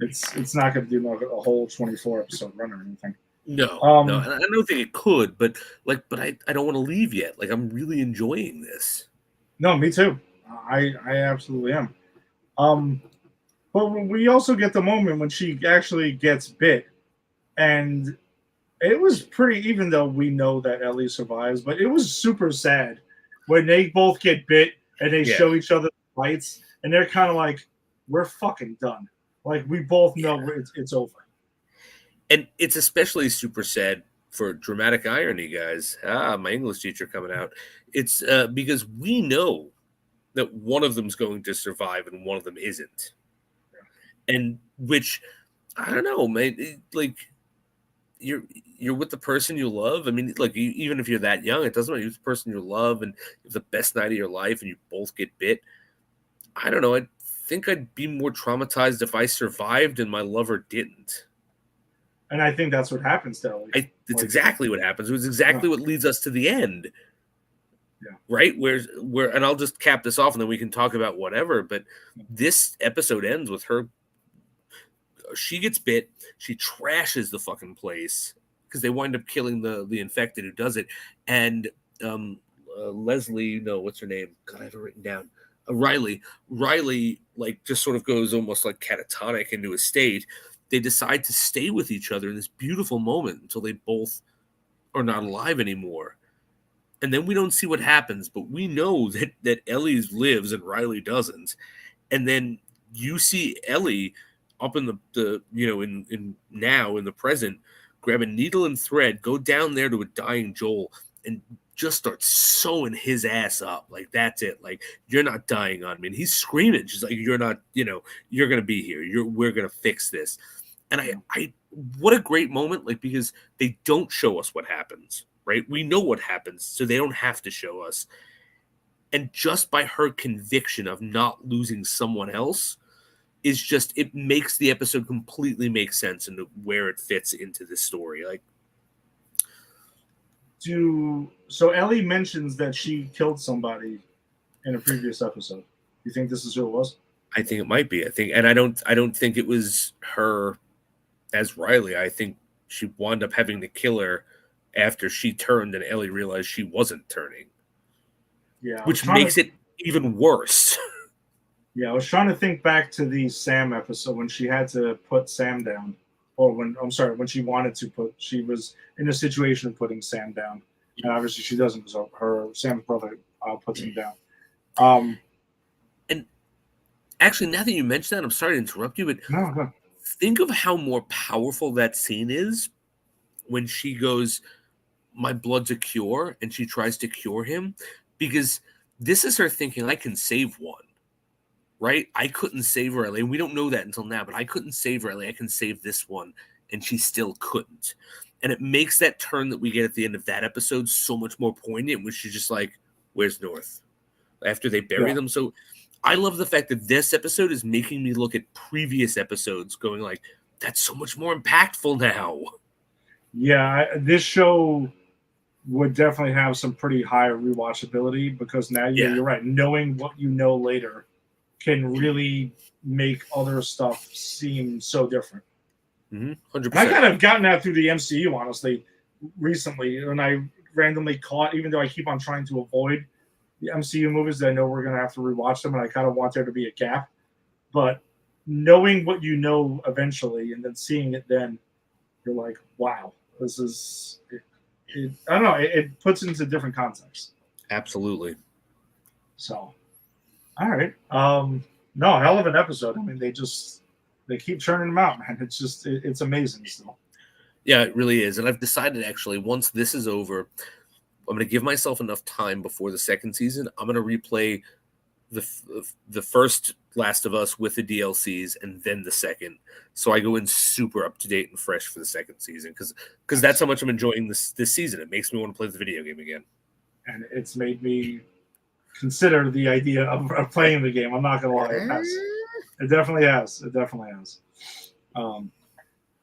it's not going to do a whole 24 episode run or anything. No, no, and I don't think it could, but I don't want to leave yet. Like, I'm really enjoying this. No, me too. I absolutely am. But we also get the moment when she actually gets bit, and it was pretty. Even though we know that Ellie survives, but it was super sad when they both get bit and they show each other bites, and they're kind of like, "We're fucking done." Like, we both know it's over. And it's especially super sad for dramatic irony, guys. My English teacher coming out. It's because we know that one of them's going to survive and one of them isn't. And which, I don't know, man. Like, you're with the person you love. I mean, like, even if you're that young, it doesn't matter. You're with the person you love, and it's the best night of your life, and you both get bit. I don't know. I think I'd be more traumatized if I survived and my lover didn't. And I think that's what happens to Ellie. It's exactly what happens. It was exactly what leads us to the end. Yeah. Right? Where and I'll just cap this off and then we can talk about whatever. But this episode ends with her. She gets bit. She trashes the fucking place because they wind up killing the infected who does it. And Leslie, no, what's her name? God, I have it written down. Riley, like, just sort of goes almost like catatonic into a state. They decide to stay with each other in this beautiful moment until they both are not alive anymore. And then we don't see what happens, but we know that Ellie lives and Riley doesn't. And then you see Ellie up in the in the present, grab a needle and thread, go down there to a dying Joel, and just start sewing his ass up. Like, that's it. Like, you're not dying on me. And he's screaming. She's like, you're not, you're going to be here. We're going to fix this. And I what a great moment. Like, because they don't show us what happens, right? We know what happens, so they don't have to show us. And just by her conviction of not losing someone else is just, it makes the episode completely make sense into where it fits into this story. Like, so Ellie mentions that she killed somebody in a previous episode. You think this is who it was? I think it might be. I don't think it was her as Riley. I think she wound up having to kill her after she turned and Ellie realized she wasn't turning. Yeah. Which makes it even worse. Yeah, I was trying to think back to the Sam episode when she had to put Sam down. Or when she wanted to she was in a situation of putting Sam down. And obviously she doesn't, because Sam's brother puts him down. And actually, now that you mention that, I'm sorry to interrupt you, but no. Think of how more powerful that scene is when she goes, my blood's a cure, and she tries to cure him, because this is her thinking, I can save one. Right? I couldn't save Riley. And we don't know that until now, but I couldn't save Riley. I can save this one. And she still couldn't. And it makes that turn that we get at the end of that episode so much more poignant, when she's just like, where's North? After they bury them. So I love the fact that this episode is making me look at previous episodes going like, that's so much more impactful now. Yeah, this show would definitely have some pretty high rewatchability, because now you're right. Knowing what you know later can really make other stuff seem so different. 100%. I kind of gotten that through the MCU, honestly, recently, and I randomly caught, even though I keep on trying to avoid the MCU movies, that I know we're going to have to rewatch them, and I kind of want there to be a gap. But knowing what you know eventually, and then seeing it then, you're like, wow, this is, I don't know, it puts it into different contexts. Absolutely. So, all right. No, hell of an episode. I mean, they keep churning them out, man. It's amazing still. Yeah, it really is. And I've decided, actually, once this is over, I'm going to give myself enough time before the second season. I'm going to replay the first Last of Us with the DLCs, and then the second, so I go in super up to date and fresh for the second season, because that's how much I'm enjoying this season. It makes me want to play the video game again, and it's made me consider the idea of playing the game. I'm not gonna lie, it definitely has.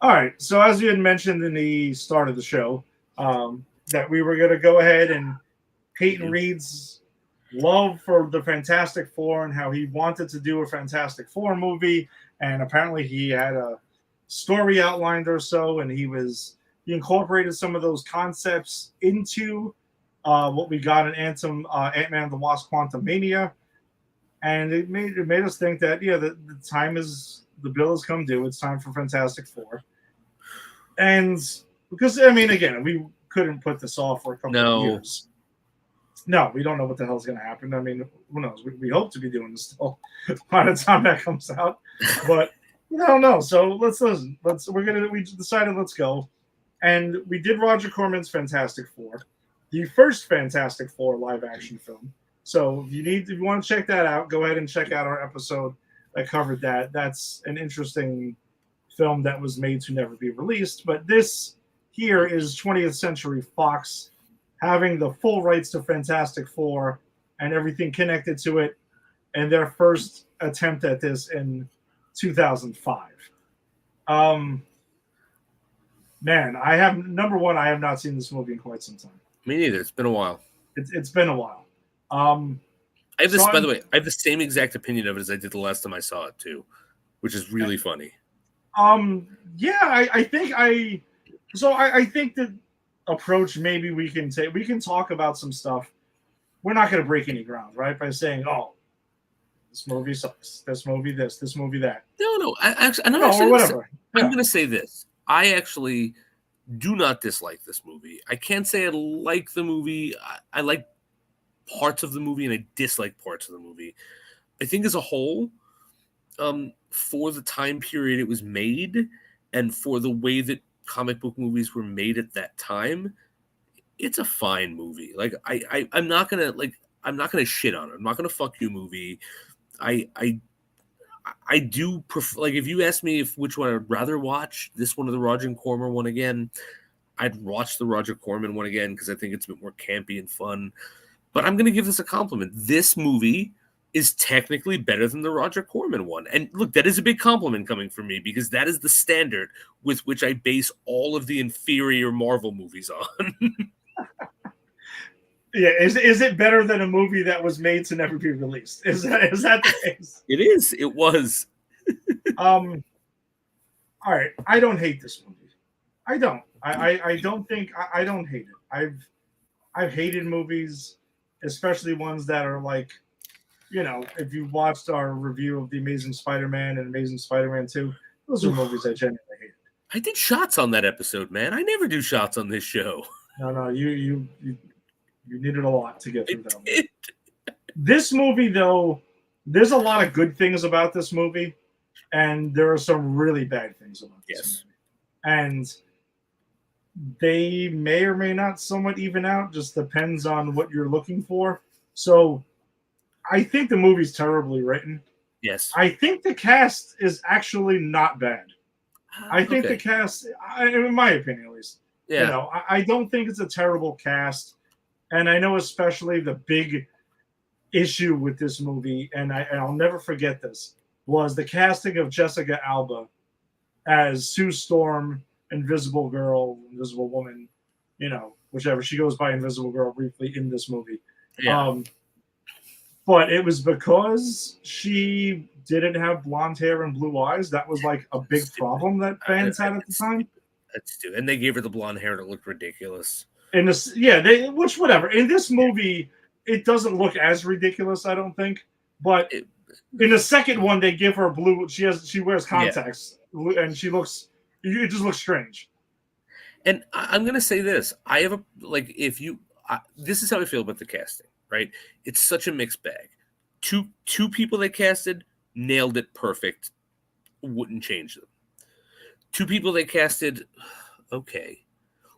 All right. So as you had mentioned in the start of the show, that we were going to go ahead and Peyton Reed's love for the Fantastic Four and how he wanted to do a Fantastic Four movie, and apparently he had a story outlined or so, and he incorporated some of those concepts into what we got in Ant-Man and the Wasp: Quantumania, and it made us think that the time is the bill has come due. It's time for Fantastic Four, and because I mean, again, we couldn't put this off for a couple of years. No, we don't know what the hell's going to happen. I mean, who knows? We hope to be doing this still by the time that comes out, but we don't know. So let's listen. We decided let's go, and we did Roger Corman's Fantastic Four, the first Fantastic Four live action film. So if you want to check that out, go ahead and check out our episode that covered that. That's an interesting film that was made to never be released. But this here is 20th Century Fox having the full rights to Fantastic Four and everything connected to it, and their first attempt at this in 2005. Man, I have not seen this movie in quite some time. Me neither. It's been a while. It's been a while. I have this, by the way, I have the same exact opinion of it as I did the last time I saw it too, which is really funny. Yeah, I think that approach maybe we can talk about some stuff. We're not going to break any ground, right? By saying, "Oh, this movie sucks. This movie this movie that." No. Whatever. I'm going to say this. I actually do not dislike this movie. I can't say I like the movie. I like parts of the movie and I dislike parts of the movie. I think as a whole, for the time period it was made and for the way that comic book movies were made at that time, it's a fine movie. Like I'm not gonna shit on it. I'm not gonna fuck you movie. I do prefer, like, if you ask me which one I'd rather watch, this one or the Roger Corman one again, I'd watch the Roger Corman one again because I think it's a bit more campy and fun. But I'm going to give this a compliment. This movie is technically better than the Roger Corman one. And look, that is a big compliment coming from me because that is the standard with which I base all of the inferior Marvel movies on. Yeah, is it better than a movie that was made to never be released? Is that the case? It is. It was. All right. I don't hate this movie. I don't. I don't think I don't hate it. I've hated movies, especially ones that are like, if you watched our review of The Amazing Spider-Man and Amazing Spider-Man 2, those are movies I genuinely hated. I did shots on that episode, man. I never do shots on this show. No, you needed a lot to get through that. This movie, though, there's a lot of good things about this movie, and there are some really bad things about this movie. And they may or may not somewhat even out, just depends on what you're looking for. So I think the movie's terribly written. Yes. I think the cast is actually not bad. I think the cast, in my opinion at least, I don't think it's a terrible cast. And I know especially the big issue with this movie, and I'll never forget this, was the casting of Jessica Alba as Sue Storm, Invisible Girl, Invisible Woman, whichever. She goes by Invisible Girl briefly in this movie. Yeah. But it was because she didn't have blonde hair and blue eyes. That was like a big problem that fans had at the time. That's stupid. And they gave her the blonde hair and it looked ridiculous. In this, whatever. In this movie, it doesn't look as ridiculous, I don't think. But in the second one, they give her blue. She wears contacts, and it just looks strange. And I'm gonna say this: I have this is how I feel about the casting. Right? It's such a mixed bag. Two people they casted nailed it perfect. Wouldn't change them. Two people they casted, okay.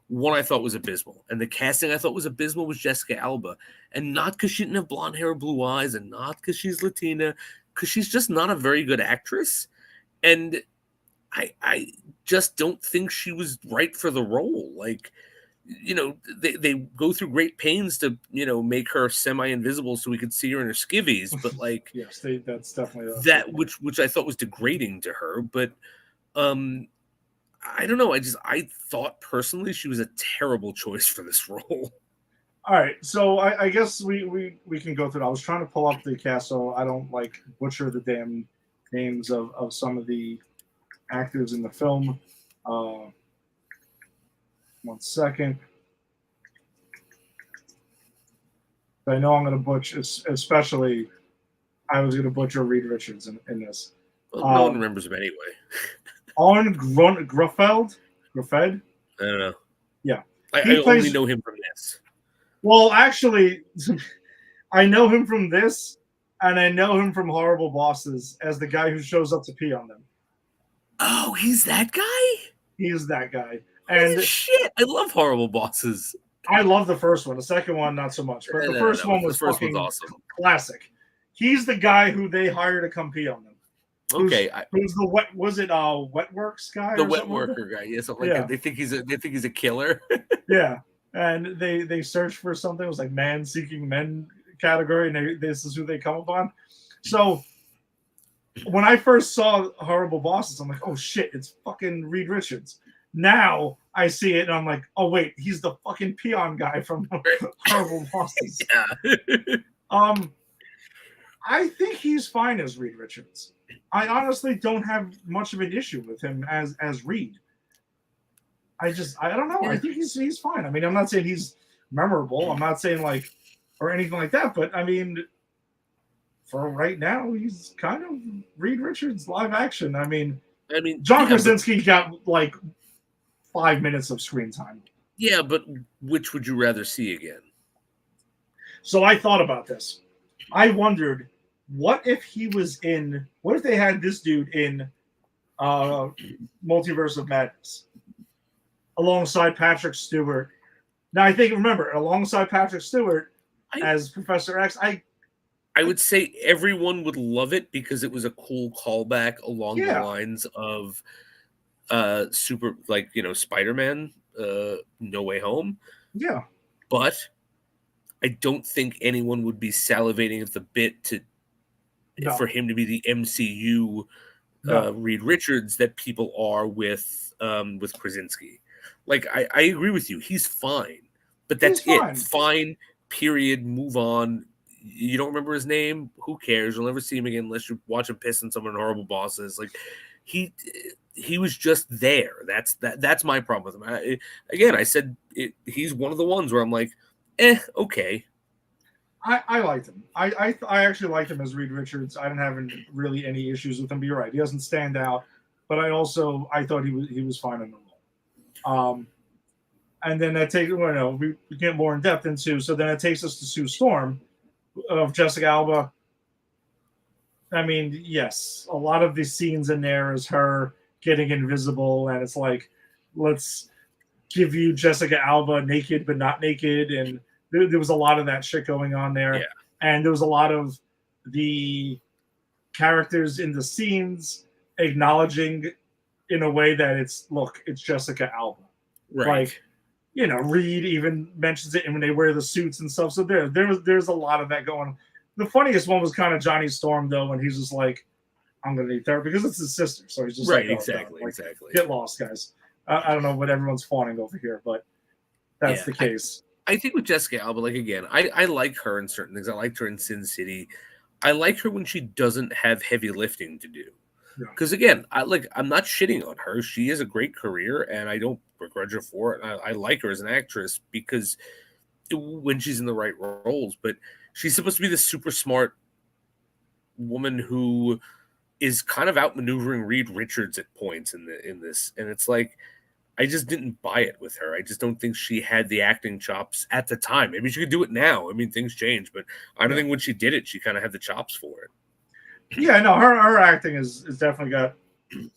One I thought was abysmal. And the casting I thought was abysmal was Jessica Alba. And not because she didn't have blonde hair or blue eyes, and not because she's Latina, because she's just not a very good actress. And I just don't think she was right for the role. Like, they go through great pains to, make her semi-invisible so we could see her in her skivvies. But like, yes, that's definitely which I thought was degrading to her. But I don't know. I thought personally she was a terrible choice for this role. All right, so I guess we can go through it. I was trying to pull up the cast so I don't like butcher the damn names of some of the actors in the film. 1 second. I know I'm going to butcher, especially I was going to butcher Reed Richards in this. Well, no one remembers him anyway. Arne Gruffeld? Gruffed? I don't know. Yeah. I only know him from this. Well, actually, I know him from this, and I know him from Horrible Bosses as the guy who shows up to pee on them. Oh, he's that guy? He is that guy. And shit, I love Horrible Bosses. I love the first one. The second one, not so much. But the first one was fucking awesome. Classic. He's the guy who they hire to come pee on them. Okay, who's the wet? Was it Wetworks guy? The wet worker guy. Yeah, something like that. They think he's a killer. Yeah, and they search for something. It was like man seeking men category, and this is who they come upon. So when I first saw Horrible Bosses, I'm like, oh shit, it's fucking Reed Richards. Now I see it and I'm like, oh wait, he's the fucking peon guy from Horrible Bosses. Yeah. I think he's fine as Reed Richards. I honestly don't have much of an issue with him as Reed. I don't know. I think he's fine. I mean, I'm not saying he's memorable. I'm not saying like or anything like that, but I mean, for right now, he's kind of Reed Richards live action. I mean, John Krasinski got like 5 minutes of screen time. Yeah, but which would you rather see again? So I thought about this. I wondered, what if they had this dude in Multiverse of Madness alongside Patrick Stewart? Now remember, alongside Patrick Stewart as Professor X, I would say everyone would love it because it was a cool callback along the lines of Spider-Man No Way Home. Yeah. But I don't think anyone would be salivating at the bit for him to be the MCU Reed Richards that people are with Krasinski. Like I agree with you. He's fine. But that's it. Fine. Period. Move on. You don't remember his name? Who cares? You'll never see him again unless you watch him piss on someone in Horrible Bosses. Like he was just there. That's my problem with him. I said he's one of the ones where I'm like, okay. I liked him. I actually liked him as Reed Richards. I didn't have really any issues with him. But you're right. He doesn't stand out. But I thought he was fine in the role. And then we get more in depth into. So then it takes us to Sue Storm of Jessica Alba. I mean, yes, a lot of the scenes in there is her getting invisible, and it's like, let's give you Jessica Alba naked but not naked, and there was a lot of that shit going on there. Yeah. And there was a lot of the characters in the scenes acknowledging in a way that it's Jessica Alba. Right. Like, Reed even mentions it when they wear the suits and stuff. So there's a lot of that going on. The funniest one was kind of Johnny Storm, though, when he's just like, I'm going to need therapy because it's his sister. So he's just right, like, exactly. Get lost, guys. I don't know what everyone's fawning over here, but that's the case. I think with Jessica Alba, like, again, I like her in certain things. I liked her in Sin City. I like her when she doesn't have heavy lifting to do. Because, again, I'm not shitting on her. She has a great career, and I don't begrudge her for it. I like her as an actress because when she's in the right roles, but she's supposed to be this super smart woman who is kind of outmaneuvering Reed Richards at points in this. And it's like, I just didn't buy it with her. I just don't think she had the acting chops at the time. Maybe she could do it now. I mean, things change, but I don't think when she did it, she kind of had the chops for it. Yeah, no, her acting is definitely got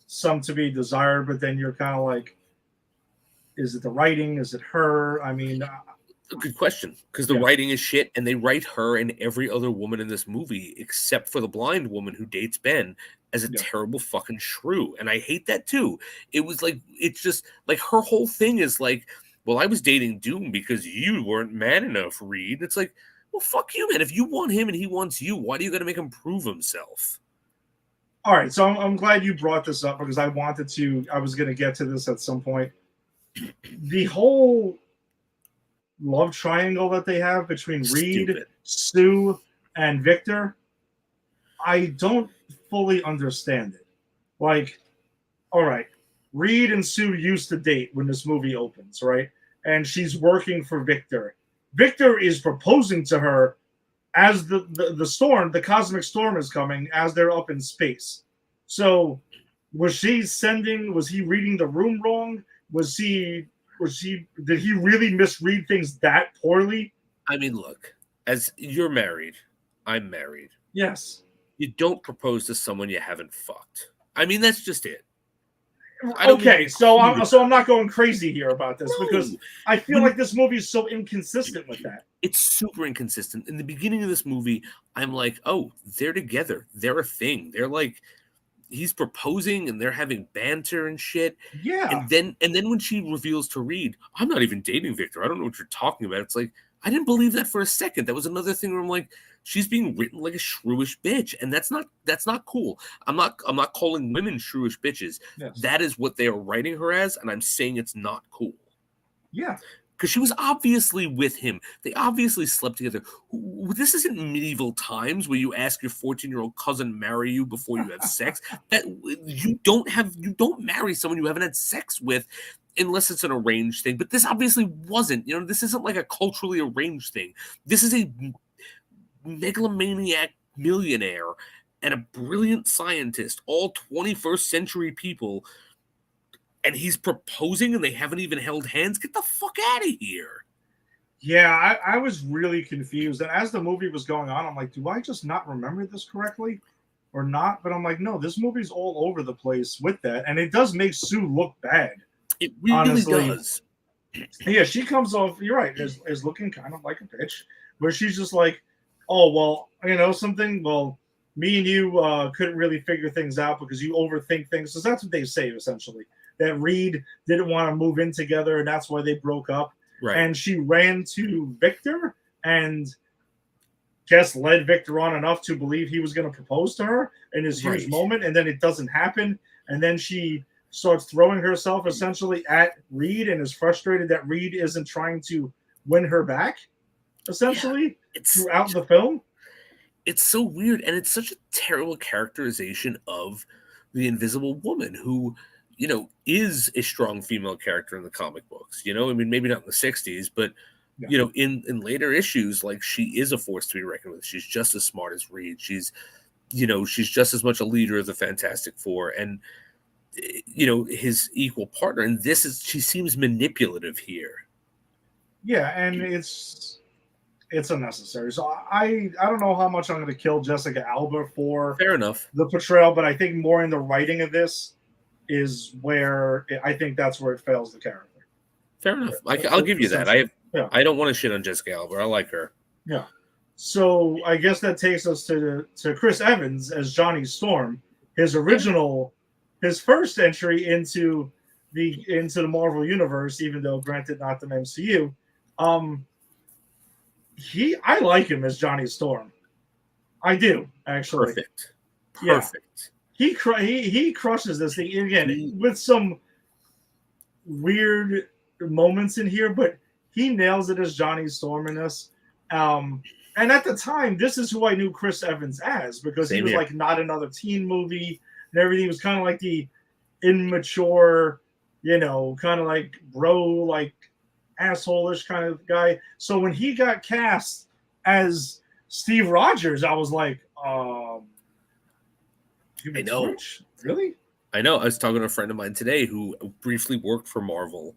some to be desired, but then you're kind of like, is it the writing? Is it her? I mean, good question, because the writing is shit, and they write her and every other woman in this movie, except for the blind woman who dates Ben, as a terrible fucking shrew, and I hate that too. It was like, it's just like her whole thing is like, well, I was dating Doom because you weren't man enough, Reed. It's like, well, fuck you, man. If you want him and he wants you, why do you got to make him prove himself? All right, so I'm glad you brought this up because I was going to get to this at some point. The whole love triangle that they have between Reed, Stupid. Sue, and Victor, I don't fully understand it. Like, all right, Reed and Sue used to date when this movie opens, right? And she's working for Victor. Victor is proposing to her as the storm, the cosmic storm is coming as they're up in space. So was he reading the room wrong? Did he really misread things that poorly? I mean, look, as you're married, I'm married. Yes. You don't propose to someone you haven't fucked. I mean, that's just it. Okay, so I'm not going crazy here about this because I feel like this movie is so inconsistent with that. It's super inconsistent. In the beginning of this movie, I'm like, oh, they're together. They're a thing. They're like, he's proposing and they're having banter and shit. Yeah. And then when she reveals to Reed, I'm not even dating Victor. I don't know what you're talking about. It's like, I didn't believe that for a second. That was another thing where I'm like, she's being written like a shrewish bitch, and that's not cool. I'm not calling women shrewish bitches. Yes. That is what they are writing her as, and I'm saying it's not cool. Yeah. Because she was obviously with him. They obviously slept together. This isn't medieval times where you ask your 14-year-old cousin to marry you before you have sex. That you don't marry someone you haven't had sex with unless it's an arranged thing. But this obviously wasn't. You know, this isn't like a culturally arranged thing. This is a megalomaniac millionaire and a brilliant scientist, all 21st century people, and he's proposing and they haven't even held hands. Get the fuck out of here. Yeah, I was really confused. And as the movie was going on, I'm like, do I just not remember this correctly or not? But I'm like, no, this movie's all over the place with that. And it does make Sue look bad. It really honestly. does. Yeah, she comes off, you're right, is looking kind of like a bitch, where she's just like, oh, well, you know something? Well, me and you couldn't really figure things out because you overthink things. So that's what they say, essentially. That Reed didn't want to move in together, and that's why they broke up. Right. And she ran to Victor and just led Victor on enough to believe he was going to propose to her in this huge moment, and then it doesn't happen. And then she starts throwing herself essentially at Reed and is frustrated that Reed isn't trying to win her back, essentially, throughout the film. It's so weird, and it's such a terrible characterization of the Invisible Woman, who, you know, is a strong female character in the comic books. You know, I mean, maybe not in the 60s, but, you know, in later issues, like, she is a force to be reckoned with. She's just as smart as Reed. She's just as much a leader of the Fantastic Four and, you know, his equal partner. And she seems manipulative here. Yeah, and it's unnecessary. So I don't know how much I'm going to kill Jessica Alba for Fair enough. the portrayal, but I think more in the writing of this is where I think that's where it fails the character. Fair enough. I'll give you that. I don't want to shit on Jessica Alba. I like her. Yeah. So I guess that takes us to Chris Evans as Johnny Storm. His first entry into the Marvel universe, even though granted not the MCU. I like him as Johnny Storm. I do, actually. Perfect. Yeah. He crushes this thing again with some weird moments in here, but he nails it as Johnny Storm in this. And at the time, this is who I knew Chris Evans as, because he was like not another teen movie and everything. He was kind of like the immature, you know, kind of like bro, like asshole-ish kind of guy. So when he got cast as Steve Rogers, I was like, I know. Switch? Really? I know. I was talking to a friend of mine today who briefly worked for Marvel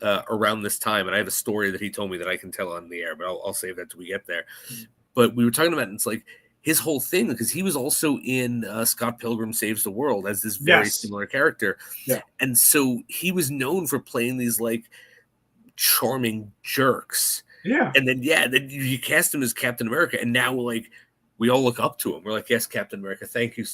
around this time, and I have a story that he told me that I can tell on the air, but I'll save that till we get there. But we were talking about it, and it's like his whole thing, because he was also in Scott Pilgrim Saves the World as this very similar character. Yeah. And so he was known for playing these like charming jerks. Yeah. And then you cast him as Captain America, and now like we all look up to him. We're like, yes, Captain America. Thank you,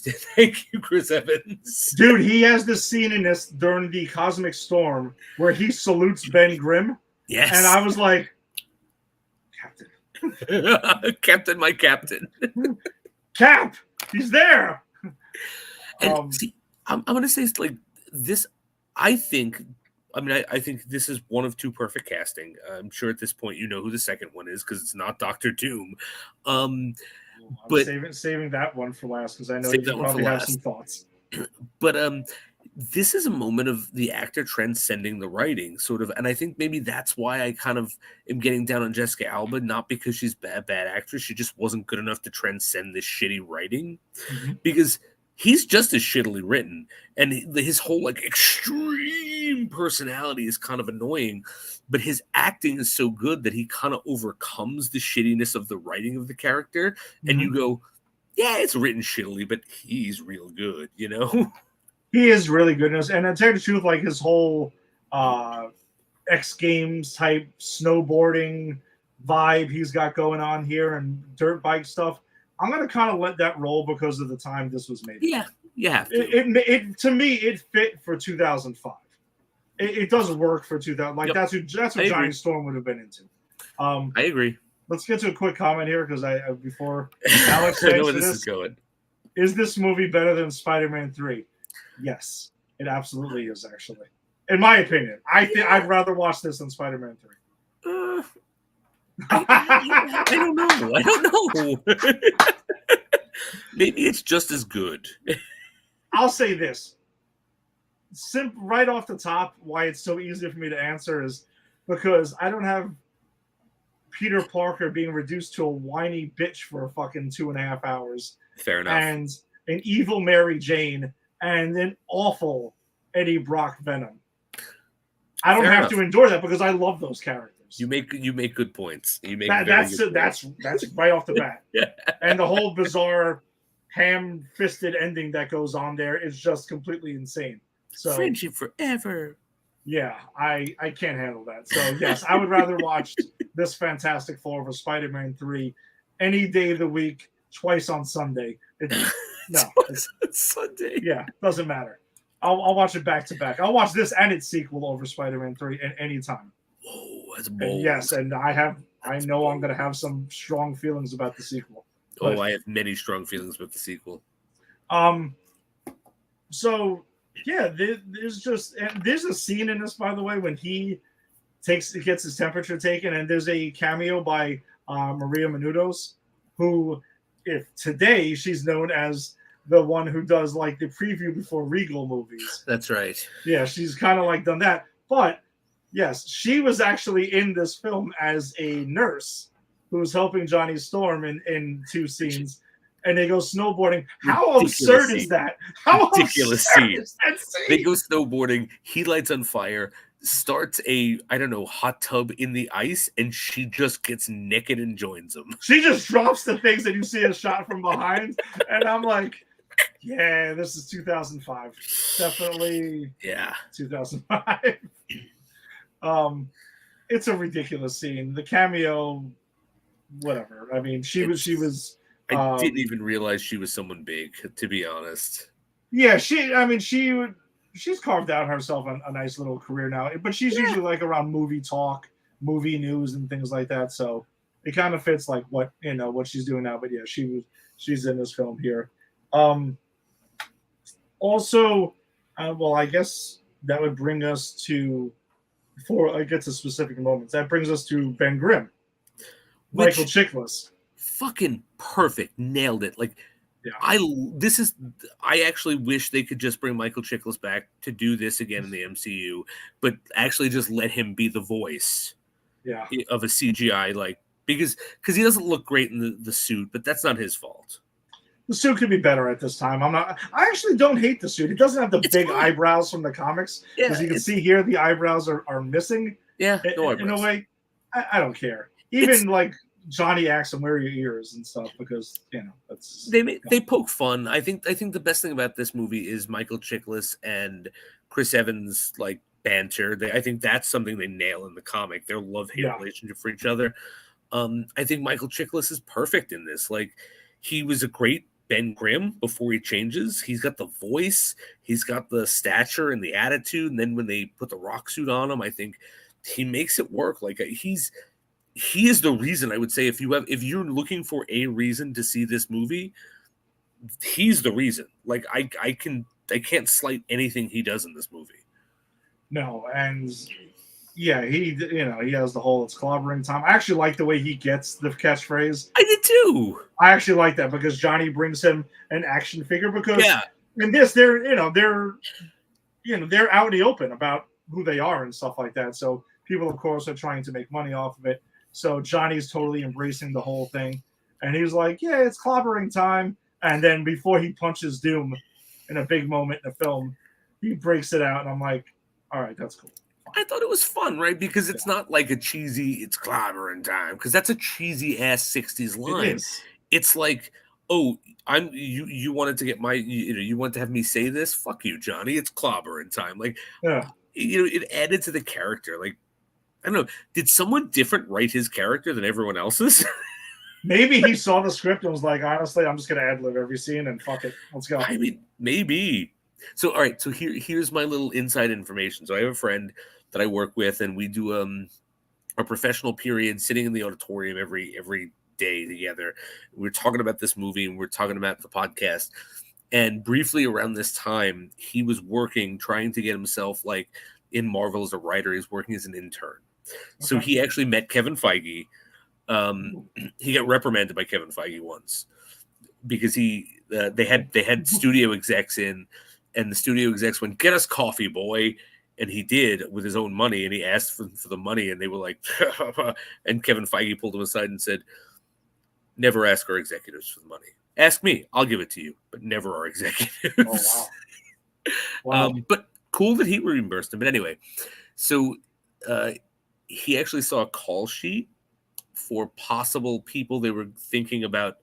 Chris Evans. Dude, he has this scene in this during the Cosmic Storm where he salutes Ben Grimm. Yes. And I was like, Captain, my captain. Cap, he's there. And see, I'm going to say like this. I think. I mean, I think this is one of two perfect casting. I'm sure at this point you know who the second one is because it's not Doctor Doom. I'm But saving that one for last because I know save you that one for probably have last. some thoughts. But this is a moment of the actor transcending the writing, sort of, and I think maybe that's why I kind of am getting down on Jessica Alba, not because she's a bad actress, she just wasn't good enough to transcend this shitty writing, because he's just as shittily written, and his whole like extreme personality is kind of annoying, but his acting is so good that he kind of overcomes the shittiness of the writing of the character, and you go, yeah, it's written shittily, but he's real good, you know? He is really good. And to tell you the truth, like his whole X Games type snowboarding vibe he's got going on here and dirt bike stuff, I'm going to kind of let that roll because of the time this was made. Yeah, you have to. It to me, it fit for 2005. It does work for 2000. Like, that's what Johnny Storm would have been into. I agree. Let's get to a quick comment here because before Alex I know where this is going. Is this movie better than Spider-Man 3? Yes, it absolutely is, actually. In my opinion. I'd rather watch this than Spider-Man 3. I don't know. I don't know. Maybe it's just as good. I'll say this. Right off the top, why it's so easy for me to answer is because I don't have Peter Parker being reduced to a whiny bitch for a fucking 2.5 hours. Fair enough. And an evil Mary Jane and an awful Eddie Brock Venom. I don't have to endure that because I love those characters. You make good points. You make that's right off the bat. And the whole bizarre ham-fisted ending that goes on there is just completely insane. So friendship forever. Yeah, I can't handle that. So yes, I would rather watch this Fantastic Four over Spider-Man 3 any day of the week, twice on Sunday. Sunday. Yeah, doesn't matter. I'll watch it back to back. I'll watch this and its sequel over Spider-Man 3 at any time. Whoa, that's bold. And yes, and I know I'm going to have some strong feelings about the sequel. But, I have many strong feelings about the sequel. So yeah, there's a scene in this, by the way, when he gets his temperature taken, and there's a cameo by Maria Menounos, who, if today she's known as the one who does like the preview before Regal movies. That's right. Yeah, she's kind of like done that. But yes, she was actually in this film as a nurse who was helping Johnny Storm in 2 scenes. And they go snowboarding. How absurd is that? How ridiculous scene. Is that scene? They go snowboarding. He lights on fire, starts a hot tub in the ice, and she just gets naked and joins him. She just drops the things that you see a shot from behind, and I'm like, yeah, this is 2005. Definitely, 2005. It's a ridiculous scene. The cameo, whatever. I mean, she was. I didn't even realize she was someone big, to be honest. Yeah, she's carved out herself a nice little career now, but she's usually like around movie talk, movie news, and things like that. So it kind of fits like what she's doing now. But yeah, she's in this film here. Also, I guess that would bring us to, before I get to specific moments, that brings us to Ben Grimm, Michael Chiklis. Fucking perfect, nailed it. Like, I actually wish they could just bring Michael Chiklis back to do this again in the MCU, but actually just let him be the voice of a CGI, like, because he doesn't look great in the suit, but that's not his fault. The suit could be better at this time. I actually don't hate the suit. It doesn't have the big eyebrows from the comics. As you can see here, the eyebrows are missing. Yeah, no in a way. I don't care. Even like Johnny asks him, "Where are your ears?" and stuff, because that's they poke fun. I think the best thing about this movie is Michael Chiklis and Chris Evans like banter. I think that's something they nail in the comic. Their love-hate relationship for each other. I think Michael Chiklis is perfect in this. Like, he was a great Ben Grimm before he changes. He's got the voice, he's got the stature and the attitude, and then when they put the rock suit on him, I think he makes it work. Like, he is the reason, I would say, if you're looking for a reason to see this movie, he's the reason. Like I can't slight anything he does in this movie. No, and yeah, he has the whole it's clobbering time. I actually like the way he gets the catchphrase. I did too. I actually like that because Johnny brings him an action figure because Yeah. in this they're out in the open about who they are and stuff like that. So people, of course, are trying to make money off of it. So Johnny's totally embracing the whole thing. And he's like, yeah, it's clobbering time. And then before he punches Doom in a big moment in the film, he breaks it out. And I'm like, all right, that's cool. I thought it was fun, right? Because it's not like a cheesy, it's clobbering time. Because that's a cheesy ass 60s line. It is. It's like, oh, you wanted to get you wanted to have me say this? Fuck you, Johnny. It's clobbering time. Like, yeah. It added to the character. Like, I don't know. Did someone different write his character than everyone else's? Maybe he saw the script and was like, honestly, I'm just going to ad-lib every scene and fuck it. Let's go. I mean, maybe. So, all right. So here's my little inside information. So I have a friend that I work with, and we do a professional period sitting in the auditorium every day together. We're talking about this movie, and we're talking about the podcast. And briefly around this time, he was trying to get himself like in Marvel as a writer. He's working as an intern. Okay. So he actually met Kevin Feige. He got reprimanded by Kevin Feige once because they had studio execs in, and the studio execs went, "Get us coffee, boy." And he did with his own money, and he asked for the money, and they were like, and Kevin Feige pulled him aside and said, "Never ask our executives for the money. Ask me, I'll give it to you, but never our executives." Oh, wow. But cool that he reimbursed him. But anyway, so he actually saw a call sheet for possible people they were thinking about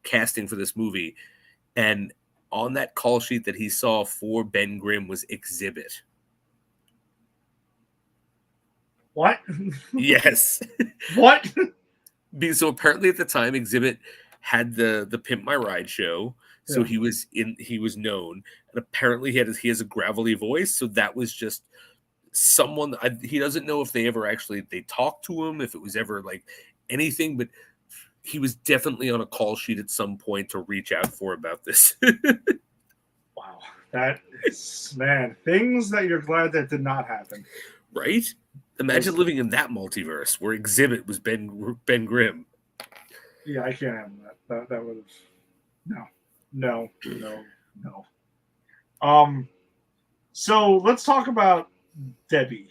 casting for this movie. And on that call sheet that he saw for Ben Grimm was Exhibit. What? Yes. What? So apparently at the time, Exhibit had the Pimp My Ride show. So yeah. he was known, and apparently he has a gravelly voice. So that was just someone. He doesn't know if they talked to him, if it was ever like anything, but he was definitely on a call sheet at some point to reach out for about this. Wow, that is, man, things that you're glad that did not happen, right? Imagine living in that multiverse where Exhibit was Ben Grimm. Yeah, I can't have that. That would have no. So let's talk about Debbie,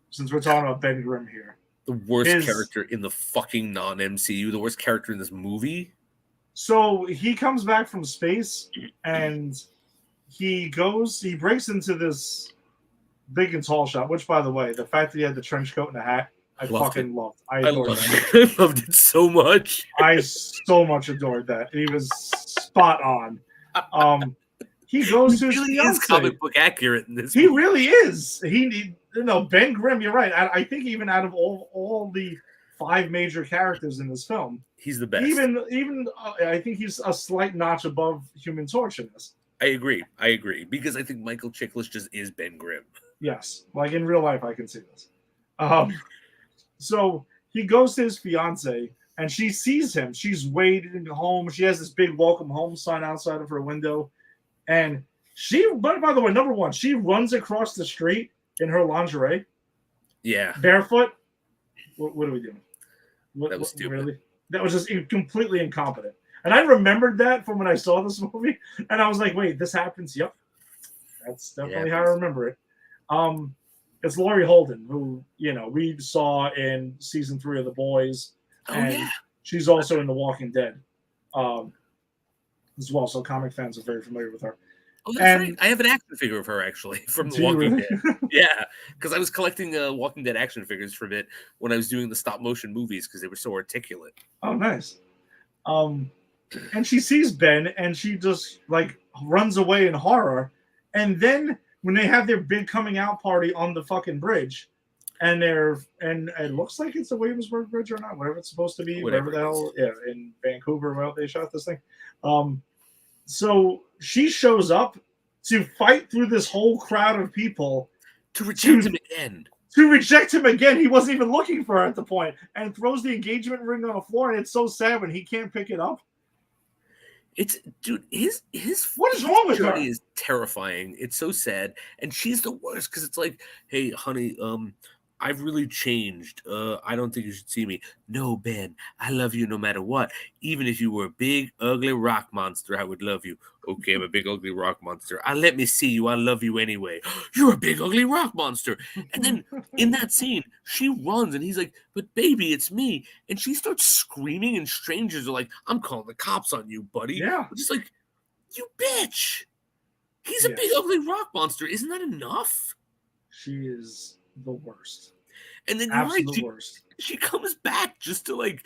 since we're talking about Ben Grimm here. The worst character in the fucking non-MCU, the worst character in this movie. So he comes back from space and he breaks into this big and tall shop, which, by the way, the fact that he had the trench coat and the hat, I fucking loved. I loved it so much. I so much adored that. He was spot on. He goes to his fiance. Comic book accurate in this. He really is. Ben Grimm. You're right. I think even out of all the 5 major characters in this film, he's the best. Even I think he's a slight notch above Human Torch in this. I agree because I think Michael Chiklis just is Ben Grimm. Yes, like in real life, I can see this. So he goes to his fiance, and she sees him. She's waiting home. She has this big welcome home sign outside of her window. And by the way, number one, she runs across the street in her lingerie. Yeah. Barefoot. What are we doing? That was stupid. Really? That was just completely incompetent. And I remembered that from when I saw this movie. And I was like, wait, this happens? Yep. That's definitely how I remember it. It's Laurie Holden, who, we saw in season 3 of The Boys. And she's also in The Walking Dead as well. So comic fans are very familiar with her. Oh, that's right. I have an action figure of her, actually, from The Walking Dead. Yeah, because I was collecting Walking Dead action figures for a bit when I was doing the stop-motion movies because they were so articulate. Oh, nice. And she sees Ben, and she just, runs away in horror. And then when they have their big coming out party on the fucking bridge, and it looks like it's the Williamsburg Bridge or not, whatever it's supposed to be, whatever the hell, in Vancouver, well, they shot this thing. So she shows up to fight through this whole crowd of people to reject him again. He wasn't even looking for her at the point, and throws the engagement ring on the floor. And it's so sad when he can't pick it up. It's dude, his What is wrong with her? journey is terrifying. It's so sad, and she's the worst because it's like, hey, honey, I've really changed. I don't think you should see me. No, Ben, I love you no matter what. Even if you were a big, ugly rock monster, I would love you. Okay, I'm a big, ugly rock monster. Let me see you. I love you anyway. You're a big, ugly rock monster. And then in that scene, she runs, and he's like, "But baby, it's me." And she starts screaming, and strangers are like, "I'm calling the cops on you, buddy." Yeah. I'm just like, you bitch. He's a big, Yes. ugly rock monster. Isn't that enough? She is the worst. And then you're right. Absolute worst. She comes back just to like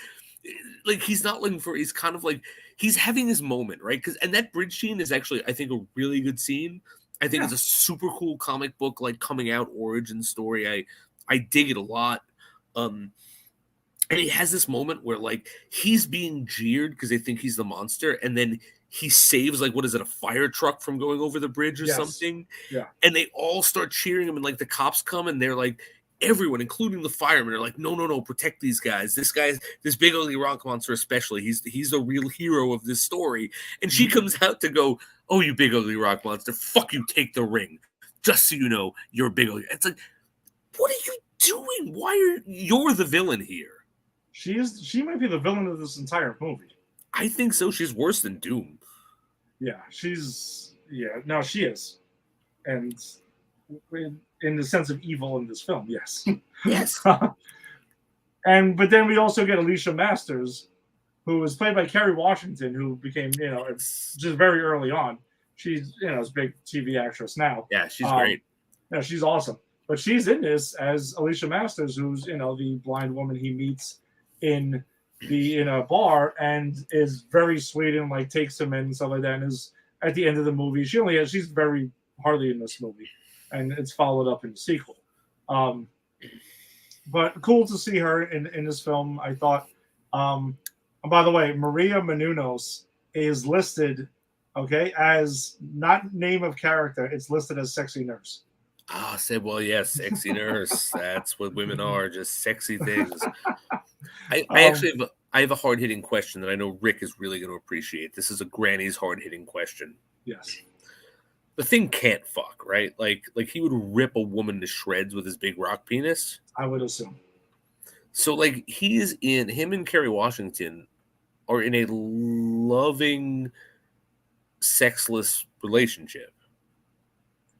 he's not looking for. He's kind of like he's having his moment, right? And that bridge scene is actually, I think, a really good scene. I think it's a super cool comic book like coming out origin story. I dig it a lot. And he has this moment where like he's being jeered because they think he's the monster, and then he saves like, what is it, a fire truck from going over the bridge or something. Yeah. And they all start cheering him, and like the cops come, and they're like, everyone, including the firemen, are like, no, protect these guys. This big ugly rock monster, especially. He's the real hero of this story. And she comes out to go, "Oh, you big ugly rock monster, fuck you, take the ring. Just so you know, you're big ugly." It's like, what are you doing? You're the villain here? She might be the villain of this entire movie. I think so. She's worse than Doom. Yeah, she is. And in the sense of evil in this film, yes. Yes. But then we also get Alicia Masters, who was played by Kerry Washington, who became, just very early on. She's, is a big TV actress now. Yeah, she's great. Yeah, she's awesome. But she's in this as Alicia Masters, who's, the blind woman he meets in a bar, and is very sweet and like takes him in and stuff like that. And is at the end of the movie, she's very hardly in this movie, and it's followed up in the sequel. But cool to see her in this film. I thought. By the way, Maria Menounos is listed, as not name of character. It's listed as sexy nurse. I said, well, yes, sexy nurse. That's what women are, just sexy things. I actually have a hard-hitting question that I know Rick is really going to appreciate. This is a granny's hard-hitting question. Yes. The Thing can't fuck, right? Like he would rip a woman to shreds with his big rock penis. I would assume. So, like, him and Kerry Washington are in a loving, sexless relationship.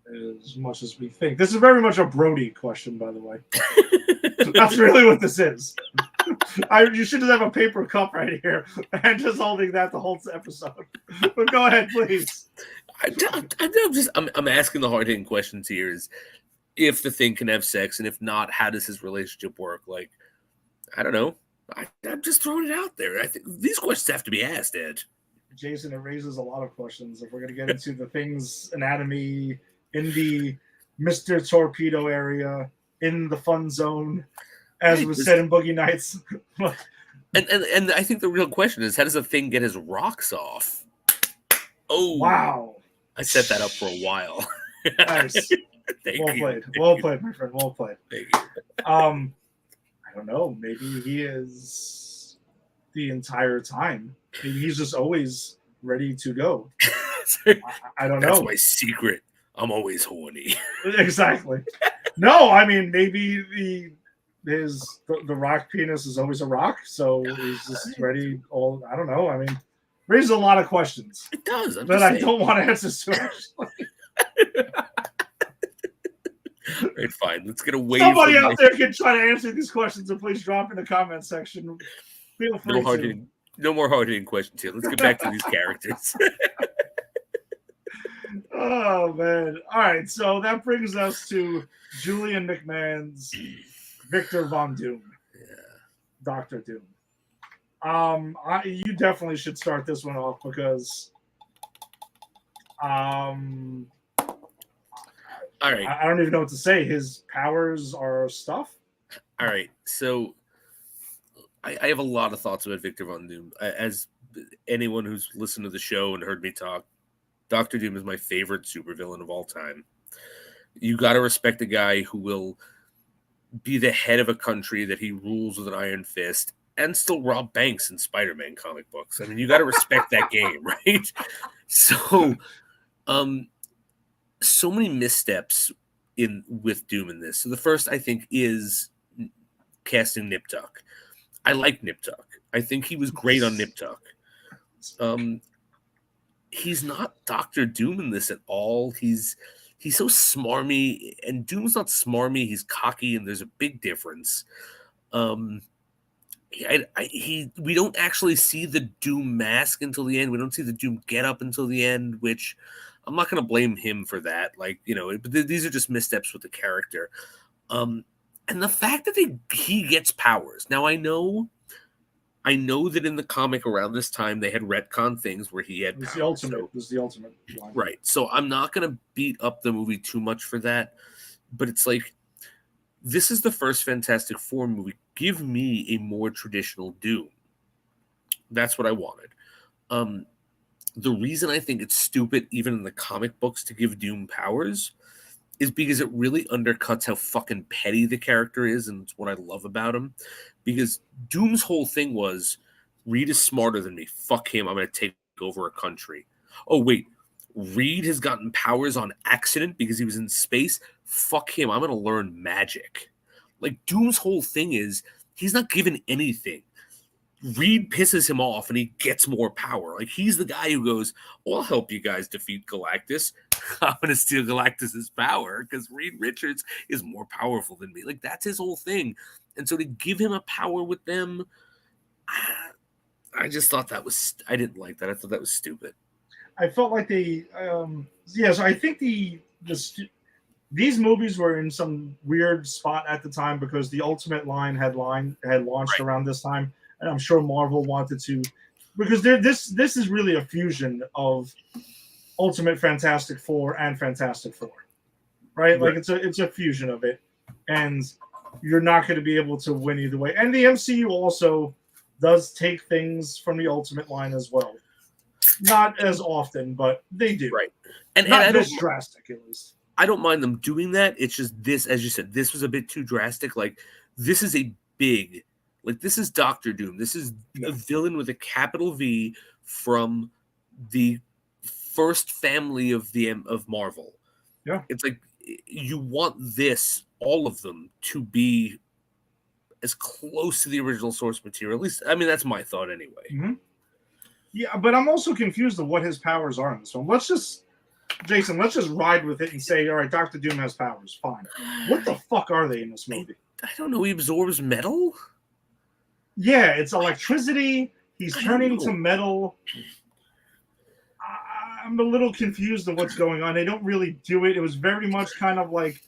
As much as we think. This is very much a Brody question, by the way. That's really what this is. You should just have a paper cup right here and just holding that the whole episode. But go ahead, please. I'm asking the hard-hitting questions here is if the Thing can have sex, and if not, how does his relationship work? Like, I don't know. I'm just throwing it out there. I think these questions have to be asked, Ed. Jason, it raises a lot of questions. If we're going to get into the Thing's anatomy in the Mr. Torpedo area, in the fun zone, as was said in Boogie Nights. and I think the real question is, how does the Thing get his rocks off? Oh, wow. I set that up for a while. Nice. Well played, my friend. Well played. Thank you. I don't know. Maybe he is the entire time. Maybe he's just always ready to go. I don't know. That's my secret. I'm always horny. Exactly. No, I mean, maybe the rock penis is always a rock, so he's just ready. I don't know. I mean, raises a lot of questions. It does. But I don't want to answer so much. Right, fine. Let's get away. Somebody out there can try to answer these questions, and please drop in the comment section. Feel free no more hard-hitting questions here. Let's get back to these characters. Oh man! All right, so that brings us to Julian McMahon's Victor Von Doom, Dr. Doom. You definitely should start this one off because, all right, I don't even know what to say. His powers are stuff. All right, so I have a lot of thoughts about Victor Von Doom. As anyone who's listened to the show and heard me talk, Dr. Doom is my favorite supervillain of all time. You got to respect a guy who will be the head of a country that he rules with an iron fist, and still rob banks in Spider-Man comic books. I mean, you got to respect that game, right? So, so many missteps with Doom in this. So the first, I think, is casting Nip Tuck. I like Nip Tuck. I think he was great on Nip Tuck. He's not Doctor Doom in this at all. He's so smarmy, and Doom's not smarmy. He's cocky, and there's a big difference. We don't actually see the Doom mask until the end. We don't see the Doom getup until the end, which I'm not going to blame him for that. Like, but these are just missteps with the character. And the fact that he gets powers. Now, I know that in the comic around this time they had retcon things where he had powers. It was the ultimate line. Right. So I'm not going to beat up the movie too much for that, but it's like, this is the first Fantastic Four movie. Give me a more traditional Doom. That's what I wanted. The reason I think it's stupid, even in the comic books, to give Doom powers is because it really undercuts how fucking petty the character is, and it's what I love about him. Because Doom's whole thing was, Reed is smarter than me. Fuck him. I'm going to take over a country. Oh, wait. Reed has gotten powers on accident because he was in space. Fuck him. I'm going to learn magic. Like, Doom's whole thing is, he's not given anything. Reed pisses him off and he gets more power. Like, he's the guy who goes, I'll help you guys defeat Galactus. I'm going to steal Galactus's power because Reed Richards is more powerful than me. Like, that's his whole thing. And so to give him a power with them, I just thought that was, I didn't like that. I thought that was stupid. I felt like so I think these movies were in some weird spot at the time because the Ultimate line had launched around this time, and I'm sure Marvel wanted to, because this is really a fusion of Ultimate Fantastic Four and Fantastic Four, right? Like it's a fusion of it, and you're not going to be able to win either way. And the MCU also does take things from the Ultimate line as well. Not as often, but they do. Right. And not this drastic, at least. I don't mind them doing that. It's just this, as you said, this was a bit too drastic. Like, this is this is Doctor Doom. This is a villain with a capital V from the first family of Marvel. Yeah. It's like, you want all of them, to be as close to the original source material. At least, I mean, that's my thought anyway. Mm-hmm. Yeah, but I'm also confused of what his powers are in this one. Jason, let's just ride with it and say, all right, Dr. Doom has powers. Fine. What the fuck are they in this movie? I don't know. He absorbs metal? Yeah, it's electricity. He's turning to metal. I'm a little confused of what's going on. They don't really do it. It was very much kind of like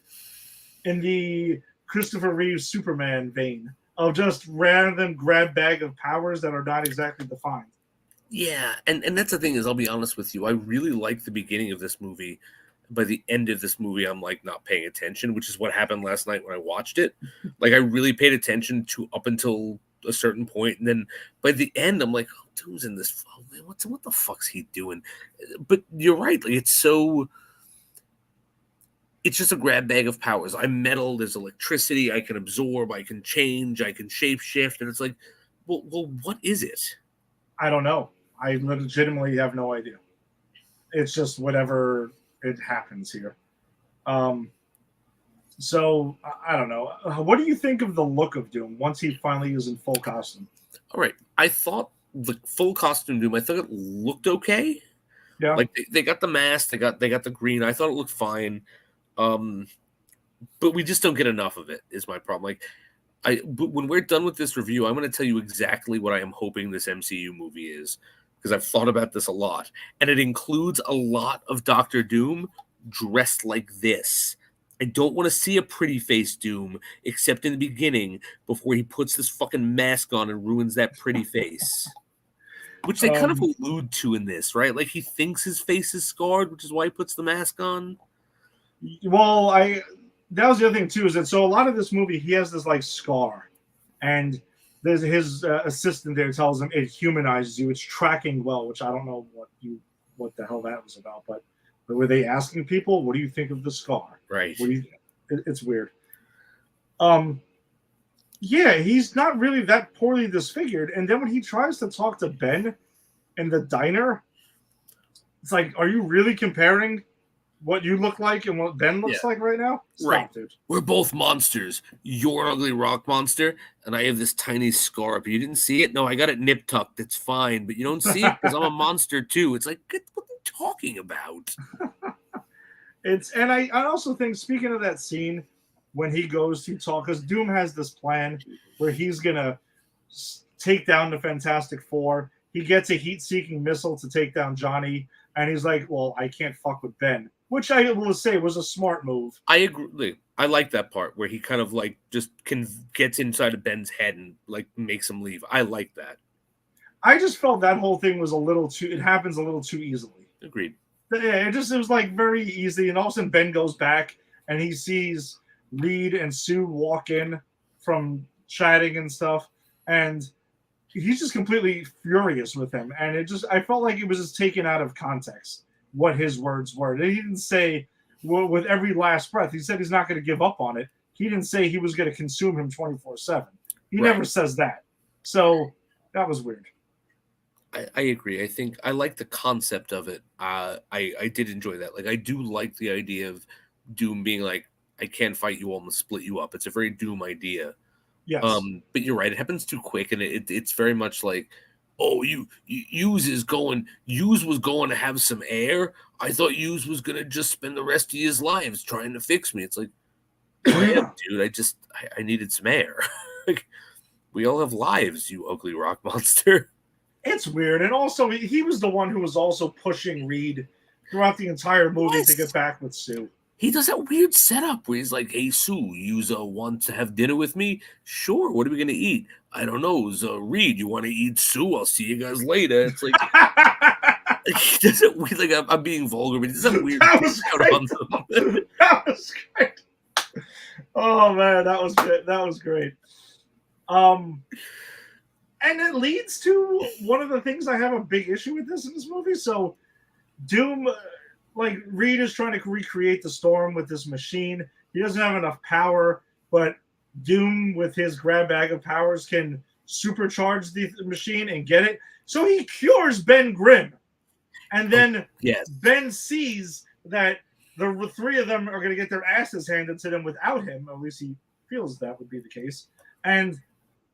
in the Christopher Reeve Superman vein of just random grab bag of powers that are not exactly defined. Yeah, and that's the thing is, I'll be honest with you, I really like the beginning of this movie. By the end of this movie, I'm like not paying attention, which is what happened last night when I watched it. Like, I really paid attention to up until a certain point, and then by the end, I'm like, oh, Doom's in this. Oh, man, what the fuck's he doing? But you're right, like, it's just a grab bag of powers. I'm metal. There's electricity. I can absorb. I can change. I can shapeshift, and it's like, well, what is it? I don't know. I legitimately have no idea. It's just whatever it happens here. So I don't know. What do you think of the look of Doom once he finally is in full costume? All right. I thought the full costume Doom, I thought it looked okay. Yeah. Like, they got the mask, they got the green. I thought it looked fine. But we just don't get enough of it, is my problem. Like, but when we're done with this review, I'm going to tell you exactly what I am hoping this MCU movie is, because I've thought about this a lot, and it includes a lot of Doctor Doom dressed like this. I don't want to see a pretty face Doom, except in the beginning, before he puts this fucking mask on and ruins that pretty face. Which they kind of allude to in this, right? Like, he thinks his face is scarred, which is why he puts the mask on. Well, that was the other thing too, is that so a lot of this movie he has this like scar, and there's his assistant there tells him it humanizes you. It's tracking well, which I don't know what the hell that was about, but were they asking people, what do you think of the scar? Right. It's weird. Yeah, he's not really that poorly disfigured. And then when he tries to talk to Ben in the diner, it's like, are you really comparing what you look like and what Ben looks like right now? Stop, Right. dude. We're both monsters. You're an ugly rock monster, and I have this tiny scar up. You didn't see it? No, I got it nip tucked. It's fine, but you don't see it because I'm a monster too. It's like, what are you talking about? And I also think, speaking of that scene when he goes to talk, because Doom has this plan where he's gonna take down the Fantastic Four. He gets a heat-seeking missile to take down Johnny, and he's like, "Well, I can't fuck with Ben," which I will say was a smart move. I agree. I like that part where he kind of like just gets inside of Ben's head and like makes him leave. I like that. I just felt that whole thing was a little too. It happens a little too easily. Agreed. Yeah, it was like very easy, and all of a sudden Ben goes back and he sees Reed and Sue walk in from chatting and stuff, and he's just completely furious with him. And I felt like it was just taken out of context what his words were. He didn't say, well, with every last breath, he said he's not going to give up on it. He didn't say he was going to consume him 24/7. He never says that. So that was weird. I agree. I think I like the concept of it. I did enjoy that. Like I do like the idea of Doom being like, I can't fight you all, I'm gonna split you up. It's a very Doom idea. Yes. But you're right, it happens too quick, and it's very much like, oh, Hughes was going to have some air. I thought Hughes was gonna just spend the rest of his lives trying to fix me. It's like, damn, dude, I needed some air. Like, we all have lives, you ugly rock monster. It's weird. And also, he was the one who was also pushing Reed throughout the entire movie to get back with Sue. He does that weird setup where he's like, hey, Sue, you want to have dinner with me? Sure. What are we going to eat? I don't know. Reed, you want to eat Sue? I'll see you guys later. It's like, he does it weird. Like, I'm being vulgar, but he does that weird that was great. That was great. Oh, man, that was good. That was great. And it leads to one of the things I have a big issue with in this movie. So Doom, like Reed is trying to recreate the storm with this machine. He doesn't have enough power, but Doom with his grab bag of powers can supercharge the machine and get it. So he cures Ben Grimm. And then Ben sees that the three of them are going to get their asses handed to them without him. At least he feels that would be the case. And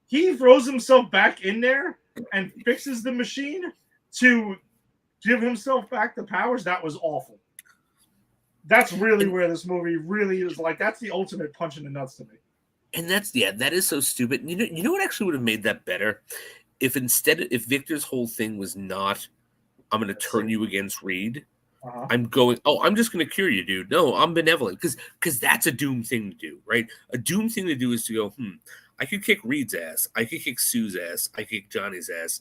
he throws himself back in there and fixes the machine to give himself back the powers. That was awful. That's really where this movie really is like, that's the ultimate punch in the nuts to me. And that is so stupid. You know what actually would have made that better? If Victor's whole thing was not, I'm going to turn you against Reed. I'm just going to cure you, dude. No, I'm benevolent. Because that's a Doom thing to do, right? A Doom thing to do is to go, I could kick Reed's ass. I could kick Sue's ass. I could kick Johnny's ass.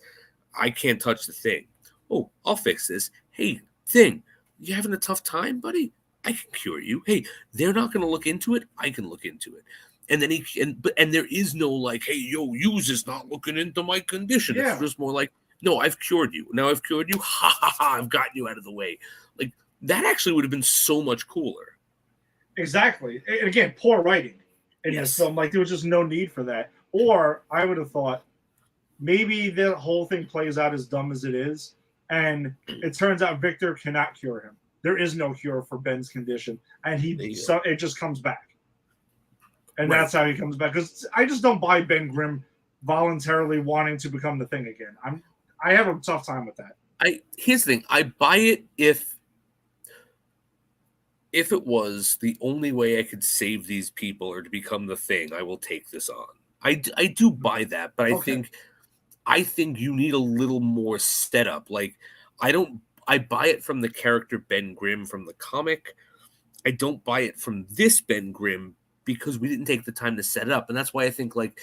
I can't touch the Thing. Oh, I'll fix this. Hey, Thing, you having a tough time, buddy? I can cure you. Hey, they're not going to look into it. I can look into it. And then there is no like, hey, Hughes is not looking into my condition. Yeah. It's just more like, no, I've cured you. Now I've cured you. Ha ha ha! I've gotten you out of the way. Like that actually would have been so much cooler. Exactly. And again, poor writing in this film. Like there was just no need for that. Or I would have thought maybe the whole thing plays out as dumb as it is, and it turns out Victor cannot cure him. There is no cure for Ben's condition, and it just comes back. And that's how he comes back. Because I just don't buy Ben Grimm voluntarily wanting to become the Thing again. I have a tough time with that. Here's the thing. I buy it if it was the only way I could save these people or to become the Thing, I will take this on. I do buy that, but I think you need a little more setup. Like I buy it from the character Ben Grimm from the comic. I don't buy it from this Ben Grimm because we didn't take the time to set it up. And that's why I think like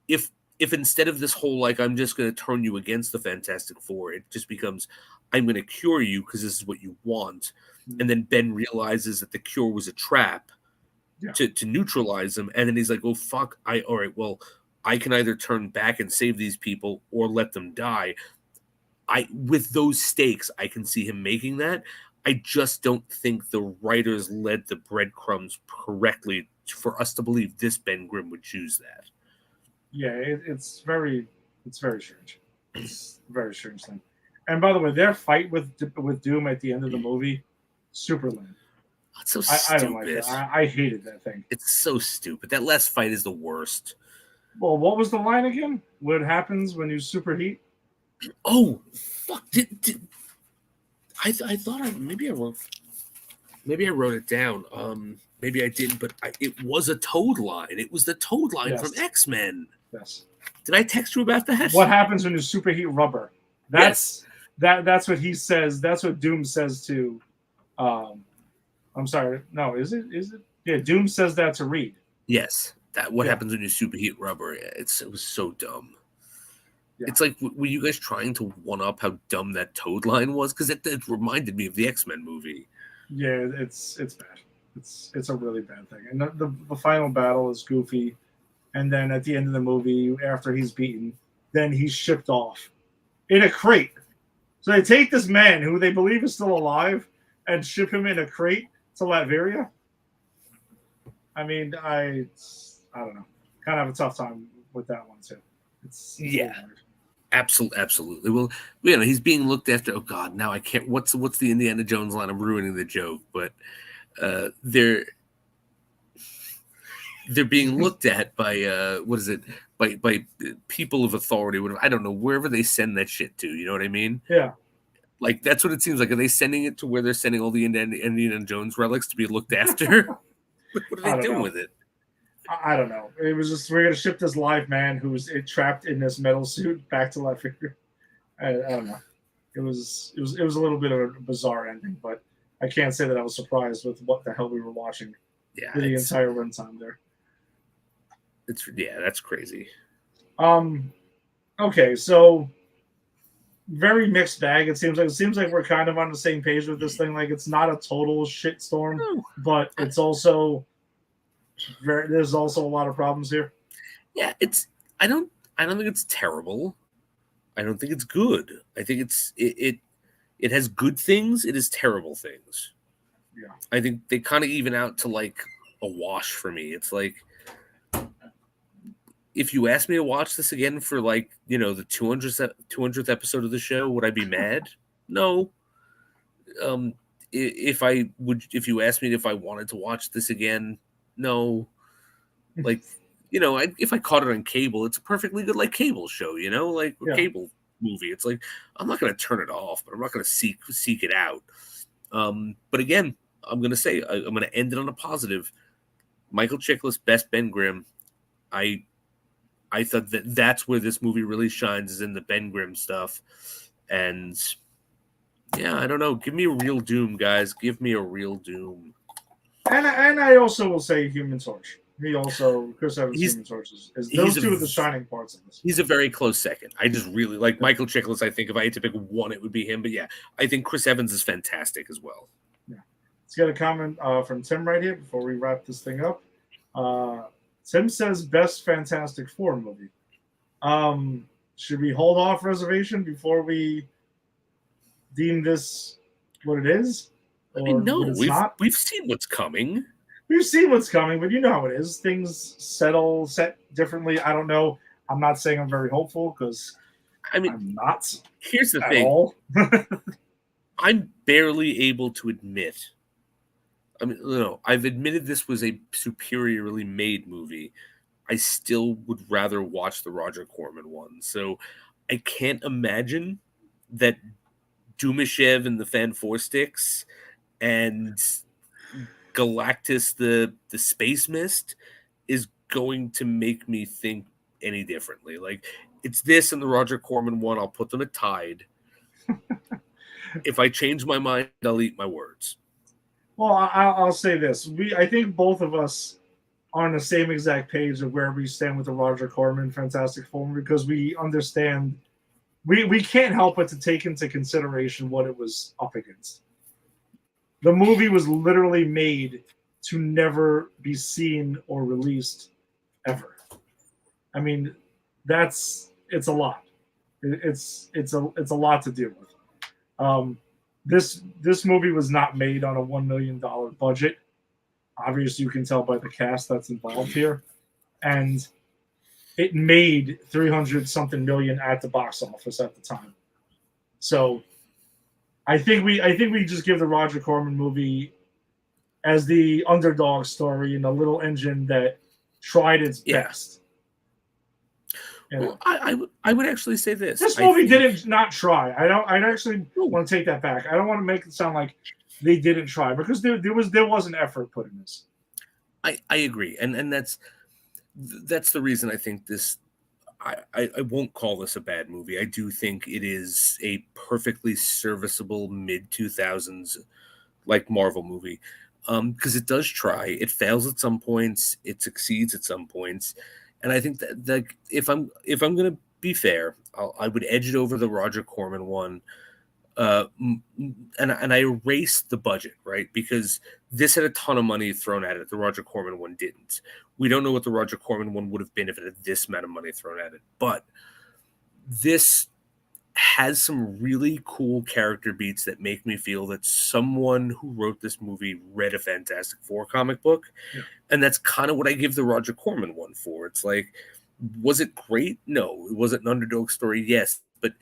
if instead of this whole like I'm just going to turn you against the Fantastic Four, it just becomes I'm going to cure you because this is what you want. And then Ben realizes that the cure was a trap to neutralize him. And then he's like, oh, fuck. All right, well, I can either turn back and save these people or let them die. With those stakes, I can see him making that. I just don't think the writers led the breadcrumbs correctly for us to believe this Ben Grimm would choose that. Yeah, it's very strange. It's a very strange thing. And by the way, their fight with Doom at the end of the movie, super lame. That's so I don't like stupid. that. I hated that thing. It's so stupid. That last fight is the worst. Well, what was the line again? What happens when you superheat? Oh, fuck! I thought maybe I wrote it down. Maybe I didn't, but it was a Toad line. It was the Toad line Yes. from X-Men. Yes. Did I text you about that? What happens when you superheat rubber? Yes. That's what he says. That's what Doom says to. I'm sorry. No, is it? Yeah, Doom says that to Reed. Yes. What Yeah. happens when you superheat rubber? It was so dumb. Yeah. It's like, were you guys trying to one up how dumb that Toad line was? Because it reminded me of the X-Men movie. Yeah, it's bad. It's a really bad thing. And the final battle is goofy. And then at the end of the movie, after he's beaten, then he's shipped off in a crate. So they take this man who they believe is still alive and ship him in a crate to Latveria. I mean, I don't know. Kind of have a tough time with that one too. It's Yeah. weird. Absolutely. Well, you know, he's being looked after. Oh God, now I can't. What's the Indiana Jones line? I'm ruining the joke, but they're being looked at by what is it? By people of authority. Whatever. I don't know, wherever they send that shit to. You know what I mean? Yeah. Like that's what it seems like. Are they sending it to where they're sending all the Indiana Jones relics to be looked after? What are they doing with it? I don't know. It was just we're gonna ship this live man who's trapped in this metal suit back to Latveria. I don't know. It was a little bit of a bizarre ending, but I can't say that I was surprised with what the hell we were watching. Yeah, the entire runtime there. That's crazy. Okay, so very mixed bag. It seems like we're kind of on the same page with this thing. Like it's not a total shitstorm, but it's also there's also a lot of problems here. Yeah, I don't think it's terrible. I don't think it's good. I think it has good things. It has terrible things. Yeah. I think they kind of even out to like a wash for me. It's like if you asked me to watch this again for like, you know, the 200th episode of the show, would I be mad? No. If you asked me if I wanted to watch this again, no. Like, you know, if I caught it on cable, it's a perfectly good like cable show, you know, like a cable movie. It's like I'm not going to turn it off, but I'm not going to seek it out. But again, I'm going to say I'm going to end it on a positive. Michael Chiklis, best Ben Grimm. I thought that's where this movie really shines, is in the Ben Grimm stuff. And yeah, I don't know. Give me a real Doom, guys. Give me a real Doom. And I also will say Human Torch. Chris Evans' Human Torch is those two are the shining parts of this. He's a very close second. I just really like Michael Chiklis. I think if I had to pick one, it would be him. But yeah, I think Chris Evans is fantastic as well. Yeah. Let's get a comment from Tim right here before we wrap this thing up. Tim says best Fantastic Four movie. Should we hold off reservation before we deem this what it is? I mean, no, we've seen what's coming. We've seen what's coming, but you know how it is. Things set differently. I don't know. I'm not saying I'm very hopeful because I'm not. Here's the thing. I'm barely able to admit. I mean, no, I've admitted this was a superiorly made movie. I still would rather watch the Roger Corman one. So I can't imagine that Dumashev and the Fan Four Sticks and Galactus the Space Mist is going to make me think any differently. Like it's this and the Roger Corman one, I'll put them at tied. If I change my mind, I'll eat my words. Well, I'll say this. I think both of us are on the same exact page of where we stand with the Roger Corman Fantastic Four, because we understand we can't help but to take into consideration what it was up against. The movie was literally made to never be seen or released ever. I mean, it's a lot. It's a lot to deal with. This movie was not made on a $1 million budget. Obviously, you can tell by the cast that's involved here, and it made 300 something million at the box office at the time. So I think we just give the Roger Corman movie as the underdog story and a little engine that tried its best. Well, I would actually say this. This movie didn't not try. I actually want to take that back. I don't want to make it sound like they didn't try, because there was an effort put in this. I agree, and that's the reason I think this. I won't call this a bad movie. I do think it is a perfectly serviceable mid-2000s like Marvel movie, because it does try. It fails at some points. It succeeds at some points, and I think that if I'm going to be fair, I would edge it over the Roger Corman one. And I erased the budget, right? Because this had a ton of money thrown at it. The Roger Corman one didn't. We don't know what the Roger Corman one would have been if it had this amount of money thrown at it. But this has some really cool character beats that make me feel that someone who wrote this movie read a Fantastic Four comic book. Yeah. And that's kind of what I give the Roger Corman one for. It's like, was it great? No. Was it an underdog story? Yes. But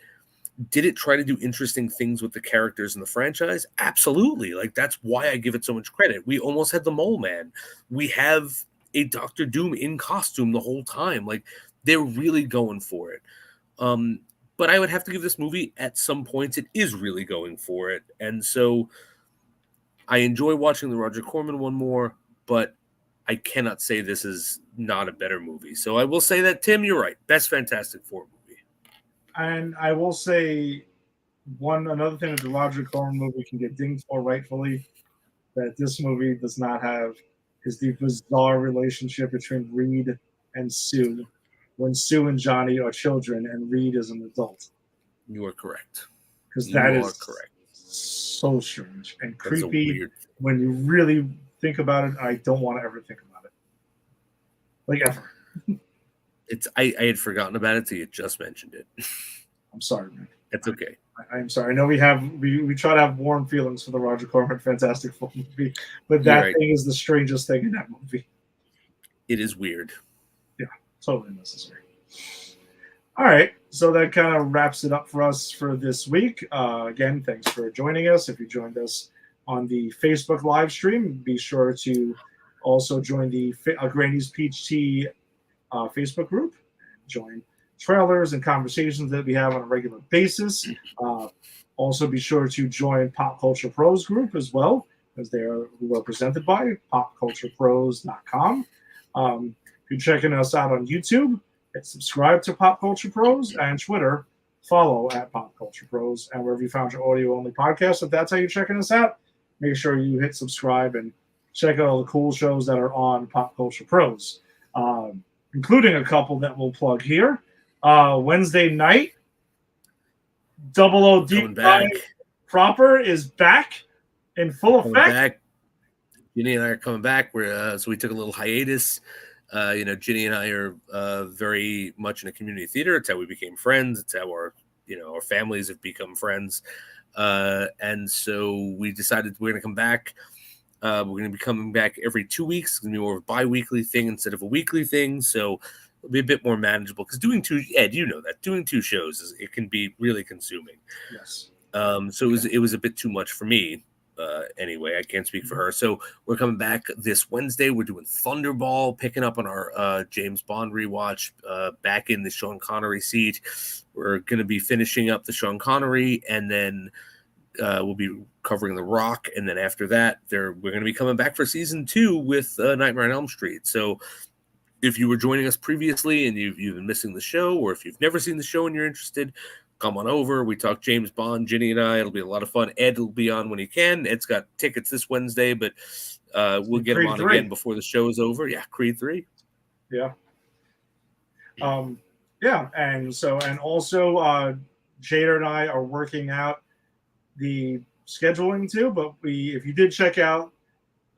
did it try to do interesting things with the characters in the franchise? Absolutely. Like, that's why I give it so much credit. We almost had the Mole Man. We have a Doctor Doom in costume the whole time. Like, they're really going for it. But I would have to give this movie, at some points, it is really going for it. And so I enjoy watching the Roger Corman one more, but I cannot say this is not a better movie. So I will say that, Tim, you're right. Best Fantastic Four movie. And I will say another thing that the Roger Corman movie can get dinged for, rightfully, that this movie does not have, is the bizarre relationship between Reed and Sue, when Sue and Johnny are children and Reed is an adult. You are correct. Because that is correct. So strange and creepy when you really think about it. I don't want to ever think about it. Like, ever. I had forgotten about it till you just mentioned it. I'm sorry, man. It's okay. I'm sorry. I know we try to have warm feelings for the Roger Corman Fantastic Four movie, but that thing is the strangest thing in that movie. It is weird. Yeah, totally necessary. All right, so that kind of wraps it up for us for this week. Again, thanks for joining us. If you joined us on the Facebook live stream, be sure to also join the Granny's Peach Tea Facebook group, join trailers and conversations that we have on a regular basis. Also be sure to join Pop Culture Pros group as well, as they are presented by popculturepros.com. If you're checking us out on YouTube, hit subscribe to Pop Culture Pros, and Twitter, follow at Pop Culture Pros, and wherever you found your audio only podcast, if that's how you're checking us out, make sure you hit subscribe and check out all the cool shows that are on Pop Culture Pros, including a couple that we'll plug here. Wednesday night, Double O Deep Dive proper is back in full effect. Ginny and I are coming back. So we took a little hiatus. Ginny and I are very much in a community theater. It's how we became friends. It's how our families have become friends. And so we decided we're going to come back. We're going to be coming back every 2 weeks. It's going to be more of a bi-weekly thing instead of a weekly thing. So it'll be a bit more manageable, because doing two shows it can be really consuming. Yes. So it was a bit too much for me. Anyway, I can't speak for her. So we're coming back this Wednesday. We're doing Thunderball, picking up on our James Bond rewatch, back in the Sean Connery seat. We're going to be finishing up the Sean Connery, and then we'll be covering The Rock. And then after that, we're going to be coming back for season 2 with Nightmare on Elm Street. So if you were joining us previously and you've been missing the show, or if you've never seen the show and you're interested, come on over. We talk James Bond, Ginny and I. It'll be a lot of fun. Ed will be on when he can. Ed's got tickets this Wednesday, but we'll get him on again before the show is over. Yeah, Creed 3. Yeah. And also Jada and I are working out the scheduling too. But if you did check out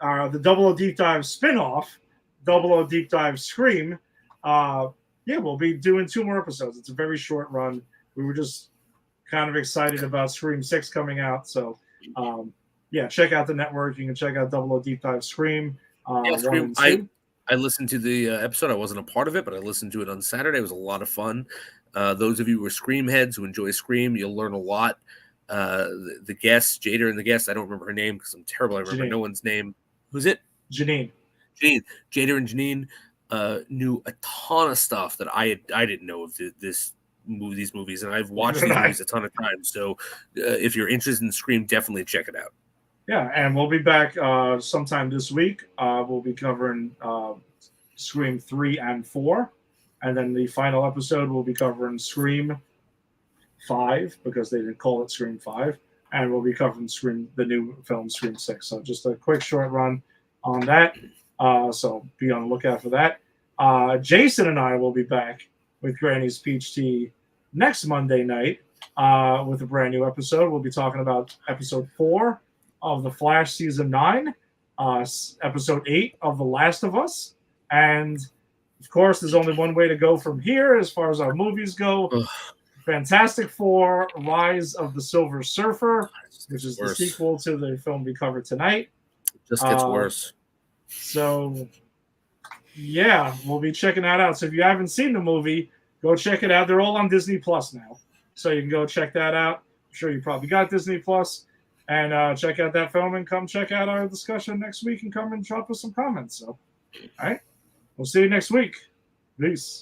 the Double O Deep Dive spinoff, Double O Deep Dive Scream, we'll be doing 2 more episodes. It's a very short run. We were just kind of excited about Scream 6 coming out. So, check out the network. You can check out Double O Deep Dive Scream. Scream. I I listened to the episode. I wasn't a part of it, but I listened to it on Saturday. It was a lot of fun. Those of you who are Scream heads who enjoy Scream, you'll learn a lot. The guest, Jada and the guest, I don't remember her name because I'm terrible. I remember no one's name. Who's it? Janine. Jada and Janine knew a ton of stuff that I didn't know of these movies, and I've watched these movies a ton of times. So if you're interested in Scream, definitely check it out. Yeah, and we'll be back sometime this week. We'll be covering Scream 3 and 4. And then the final episode will be covering Scream 5, because they didn't call it Scream 5. And we'll be covering the new film Scream 6. So just a quick short run on that. So be on the lookout for that. Jason and I will be back with Granny's Peach Tea next Monday night with a brand new episode. We'll be talking about episode 4 of The Flash season 9, episode 8 of The Last of Us, and of course, there's only one way to go from here as far as our movies go. Ugh. Fantastic Four: Rise of the Silver Surfer, which is the sequel to the film we covered tonight. It just gets worse. So, yeah, we'll be checking that out. So if you haven't seen the movie, go check it out. They're all on Disney Plus now, so you can go check that out. I'm sure you probably got Disney Plus. And check out that film and come check out our discussion next week and come and drop us some comments. So, all right. We'll see you next week. Peace.